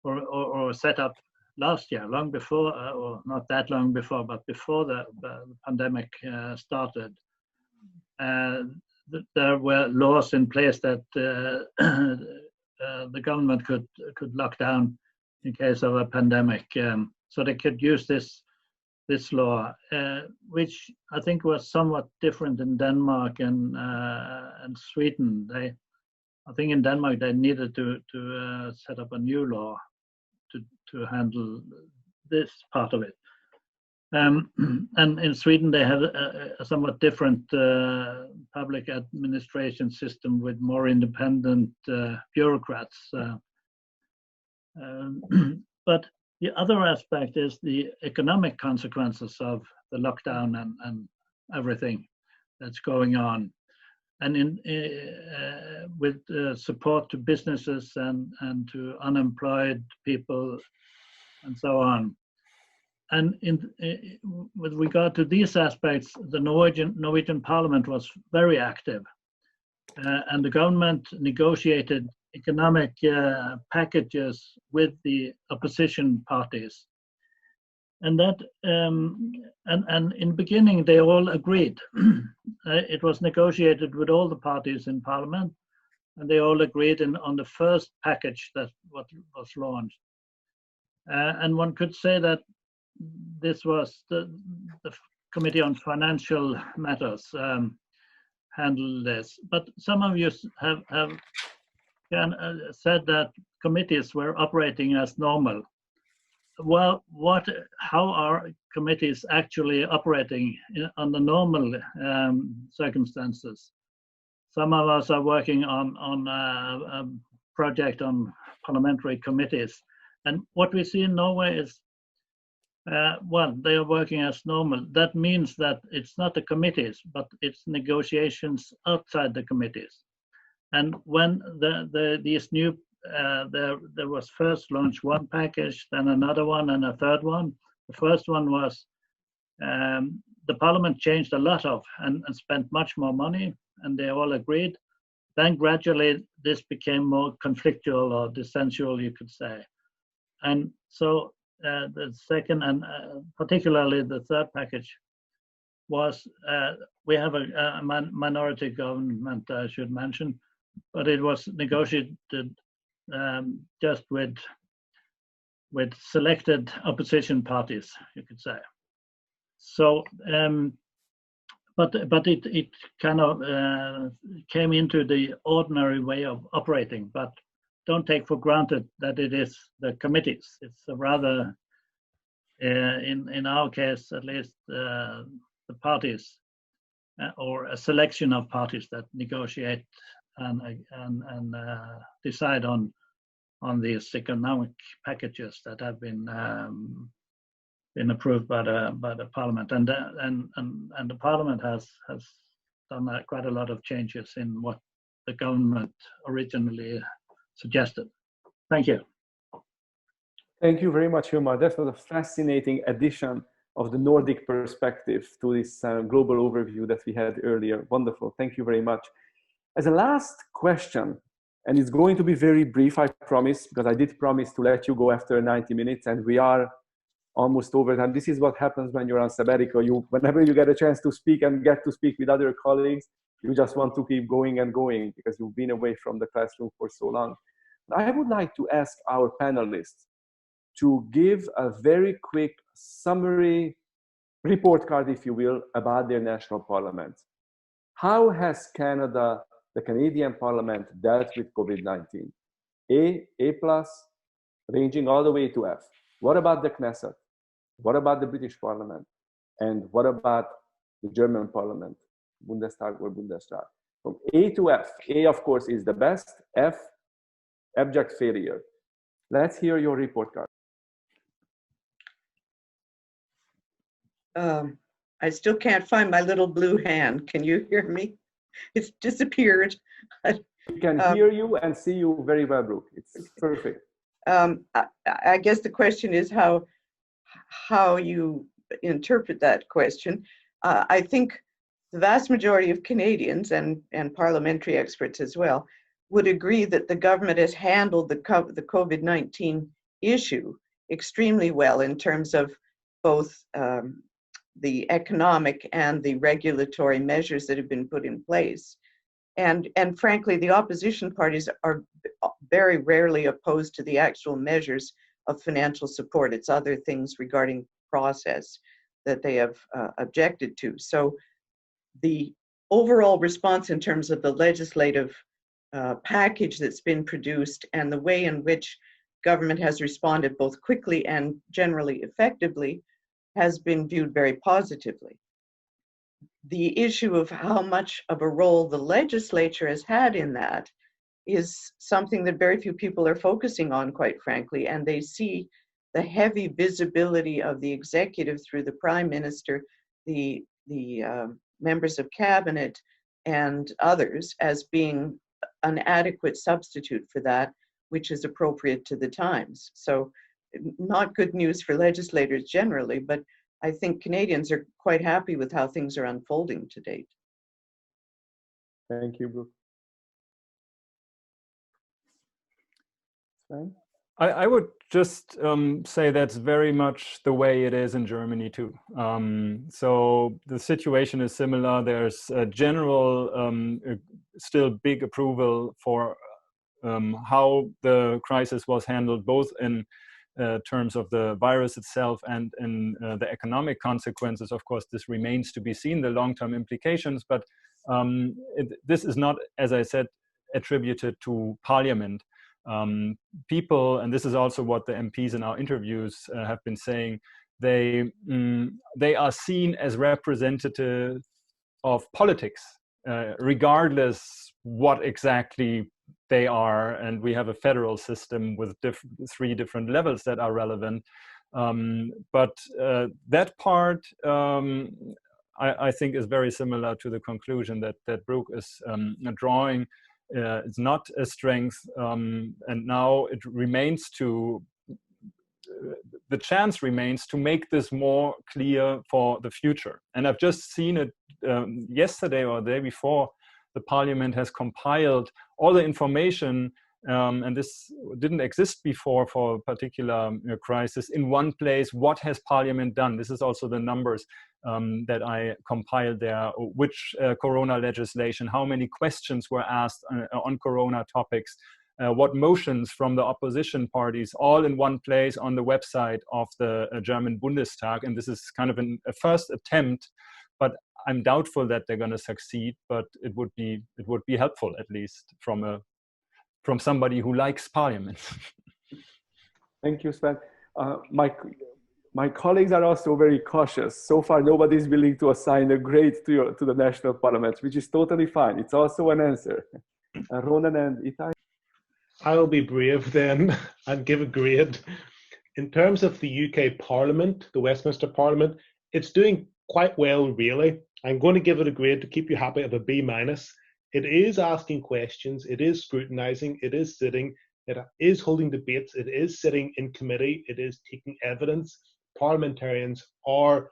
or set up last year, long before, or not that long before, but before the pandemic started. There were laws in place that the government could lock down in case of a pandemic, so they could use this law, which I think was somewhat different in Denmark and Sweden. I think in Denmark they needed to set up a new law to handle this part of it. And in Sweden they had a somewhat different public administration system with more independent bureaucrats. But the other aspect is the economic consequences of the lockdown and everything that's going on. And with support to businesses and to unemployed people and so on. And with regard to these aspects, the Norwegian Parliament was very active, and the government negotiated economic packages with the opposition parties, and that and in the beginning they all agreed. It was negotiated with all the parties in Parliament, and they all agreed on the first package that what was launched. And one could say that this was the Committee on Financial Matters handled this, but some of you have said that committees were operating as normal. Well, how are committees actually operating under normal circumstances? Some of us are working on a project on parliamentary committees, and what we see in Norway is, well, they are working as normal. That means that it's not the committees, but it's negotiations outside the committees. And when these new, there was first launched one package, then another one, and a third one. The first one was the Parliament changed a lot of and spent much more money, and they all agreed. Then gradually this became more conflictual or dissensual, you could say. And so the second and particularly the third package was, we have a minority government, I should mention, but it was negotiated just with with selected opposition parties, you could say. So, but it kind of came into the ordinary way of operating. But don't take for granted that it is the committees. It's a rather, in our case at least, the parties or a selection of parties that negotiate and decide on these economic packages that have been approved by the parliament, and the parliament has done quite a lot of changes in what the government originally suggested. Thank you. Thank you very much, Hilmar. That was a fascinating addition of the Nordic perspective to this global overview that we had earlier. Wonderful. Thank you very much. As a last question, and it's going to be very brief, I promise, because I did promise to let you go after 90 minutes, and we are almost over time. This is what happens when you're on sabbatical. Whenever you get a chance to speak and get to speak with other colleagues, you just want to keep going and going because you've been away from the classroom for so long. I would like to ask our panelists to give a very quick summary report card, if you will, about their national parliament. How has Canada, the Canadian Parliament, dealt with COVID-19? A plus, ranging all the way to F. What about the Knesset? What about the British Parliament? And what about the German Parliament, Bundestag or Bundestag? From A to F. A, of course, is the best. F, abject failure. Let's hear your report card. I still can't find my little blue hand. Can you hear me? It's disappeared. We can hear you and see you very well, Brooke. It's perfect. I guess the question is how you interpret that question. I think the vast majority of Canadians and parliamentary experts as well would agree that the government has handled the COVID-19 issue extremely well in terms of both the economic and the regulatory measures that have been put in place. And frankly, the opposition parties are very rarely opposed to the actual measures of financial support. It's other things regarding process that they have objected to. So the overall response in terms of the legislative package that's been produced and the way in which government has responded both quickly and generally effectively has been viewed very positively. The issue of how much of a role the legislature has had in that is something that very few people are focusing on, quite frankly, and they see the heavy visibility of the executive through the prime minister, the members of cabinet, and others as being an adequate substitute for that, which is appropriate to the times. So not good news for legislators generally, but I think Canadians are quite happy with how things are unfolding to date. Thank you, Brooke. Sven? I would just say that's very much the way it is in Germany too. So the situation is similar. There's a general, still big approval for how the crisis was handled, both in terms of the virus itself and in the economic consequences. Of course, this remains to be seen, the long-term implications, but this is not, as I said, attributed to Parliament. People, and this is also what the MPs in our interviews have been saying, they are seen as representative of politics, regardless what exactly they are. And we have a federal system with three different levels that are relevant. But that part, I think, is very similar to the conclusion that Brooke is drawing. It's not a strength, and now it remains to, the chance remains to make this more clear for the future. And I've just seen it yesterday or the day before, the Parliament has compiled all the information, and this didn't exist before for a particular crisis, in one place. What has Parliament done? This is also the numbers that I compiled there. Which corona legislation, how many questions were asked on corona topics, what motions from the opposition parties, all in one place on the website of the German Bundestag. And this is kind of a first attempt, but I'm doubtful that they're going to succeed. But it would be helpful, at least from somebody who likes parliament. Thank you, Sven. My colleagues are also very cautious. So far, nobody is willing to assign a grade to the national parliament, which is totally fine. It's also an answer. Ronan and Ittai? I'll be brave then and give a grade. In terms of the UK Parliament, the Westminster Parliament, it's doing quite well, really. I'm going to give it a grade to keep you happy of a B-. It is asking questions, it is scrutinising, it is sitting, it is holding debates, it is sitting in committee, it is taking evidence. Parliamentarians are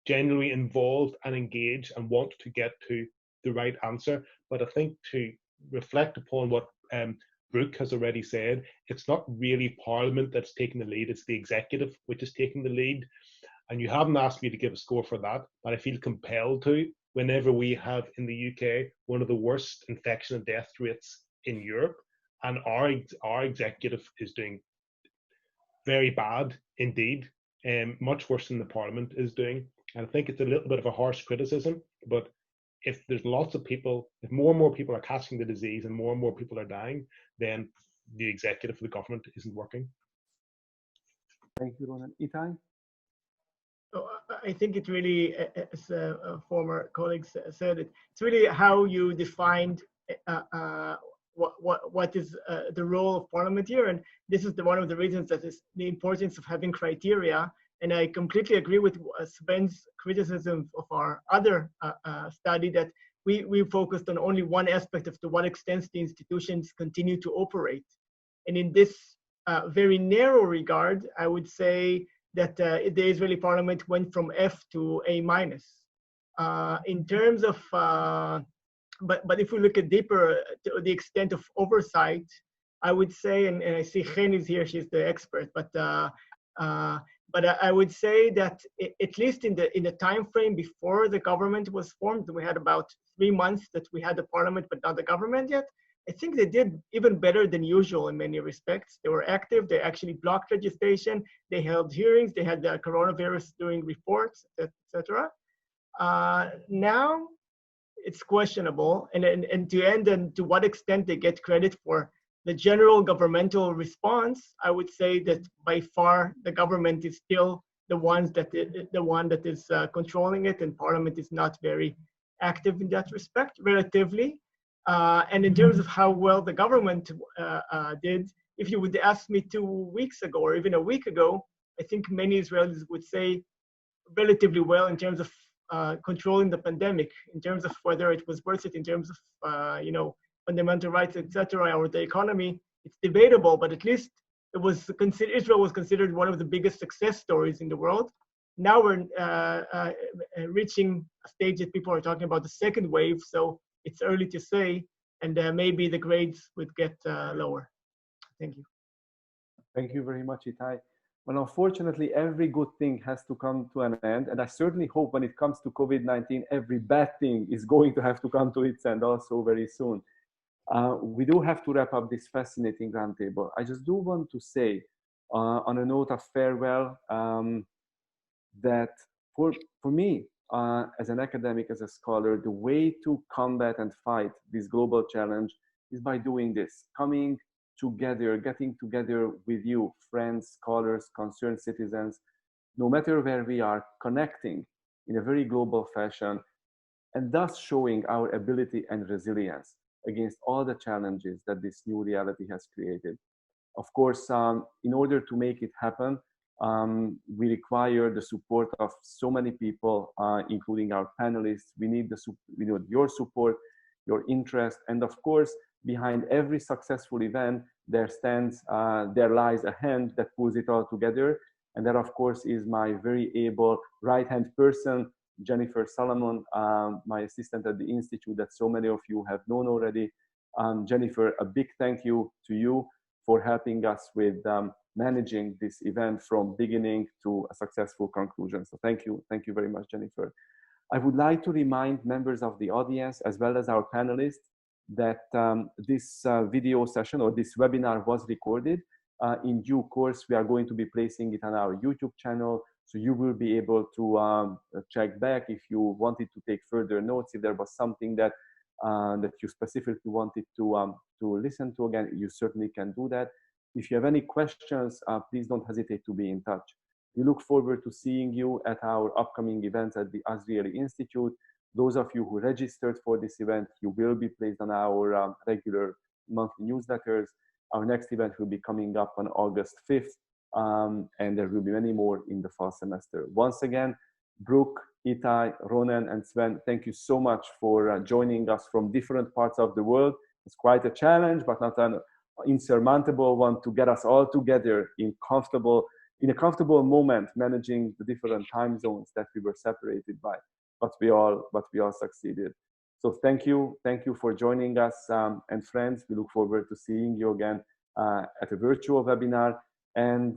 genuinely involved and engaged and want to get to the right answer. But I think to reflect upon what Brooke has already said, it's not really Parliament that's taking the lead, it's the executive which is taking the lead. And you haven't asked me to give a score for that, but I feel compelled to. Whenever we have in the UK one of the worst infection and death rates in Europe, and our executive is doing very bad indeed, much worse than the Parliament is doing. And I think it's a little bit of a harsh criticism, but if there's lots of people, if more and more people are catching the disease and more people are dying, then the executive of the government isn't working. Thank you, Ronan. Ittai? So I think it really, as a former colleague said, it's really how you defined what is the role of Parliament here, and this is one of the reasons that is the importance of having criteria. And I completely agree with Sven's criticism of our other study that we focused on only one aspect of to what extent the institutions continue to operate. And in this very narrow regard, I would say that the Israeli Parliament went from F to A-. In terms of, but if we look at deeper to the extent of oversight, I would say, and I see Chen is here, she's the expert, but I would say that at least in the time frame before the government was formed, we had about 3 months that we had the parliament, but not the government yet. I think they did even better than usual in many respects. They were active. They actually blocked legislation. They held hearings. They had the coronavirus doing reports, etc. Now it's questionable, and to what extent they get credit for the general governmental response. I would say that by far the government is still the one that is controlling it, and Parliament is not very active in that respect, relatively. And in terms of how well the government did, if you would ask me 2 weeks ago or even a week ago, I think many Israelis would say relatively well in terms of controlling the pandemic, in terms of whether it was worth it, in terms of fundamental rights, etc., or the economy. It's debatable, but at least it was Israel was considered one of the biggest success stories in the world. Now we're reaching a stage that people are talking about the second wave, so it's early to say, and maybe the grades would get lower. Thank you. Thank you very much, Ittai. Well, unfortunately, every good thing has to come to an end, and I certainly hope when it comes to COVID-19, every bad thing is going to have to come to its end also very soon. We do have to wrap up this fascinating roundtable. I just do want to say, on a note of farewell, that for me, as an academic, as a scholar, the way to combat and fight this global challenge is by doing this, coming together, getting together with you, friends, scholars, concerned citizens, no matter where we are, connecting in a very global fashion, and thus showing our ability and resilience against all the challenges that this new reality has created. Of course, in order to make it happen, we require the support of so many people, including our panelists. We need your support, your interest, and of course, behind every successful event, there lies a hand that pulls it all together. And that, of course, is my very able right-hand person, Jennifer Solomon, my assistant at the Institute that so many of you have known already. Jennifer, a big thank you to you for helping us with managing this event from beginning to a successful conclusion. So thank you very much, Jennifer. I would like to remind members of the audience, as well as our panelists, that this video session or this webinar was recorded. In due course, we are going to be placing it on our YouTube channel, so you will be able to check back if you wanted to take further notes. If there was something that that you specifically wanted to listen to again, you certainly can do that. If you have any questions, please don't hesitate to be in touch. We look forward to seeing you at our upcoming events at the Azrieli Institute. Those of you who registered for this event, you will be placed on our regular monthly newsletters. Our next event will be coming up on August 5th, and there will be many more in the fall semester. Once again, Brooke, Ittai, Ronan, and Sven, thank you so much for joining us from different parts of the world. It's quite a challenge, but not an insurmountable one, to get us all together in a comfortable moment, managing the different time zones that we were separated by. But we all succeeded. So thank you for joining us, and friends, we look forward to seeing you again at a virtual webinar, and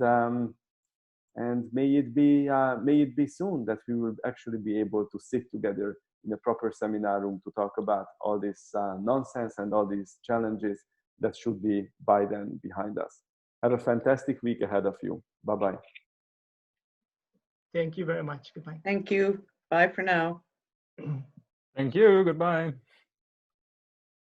may it be soon that we will actually be able to sit together in a proper seminar room to talk about all this nonsense and all these challenges that should be by then behind us. Have a fantastic week ahead of you. Bye-bye. Thank you very much. Goodbye. Thank you. Bye for now. Thank you. Goodbye.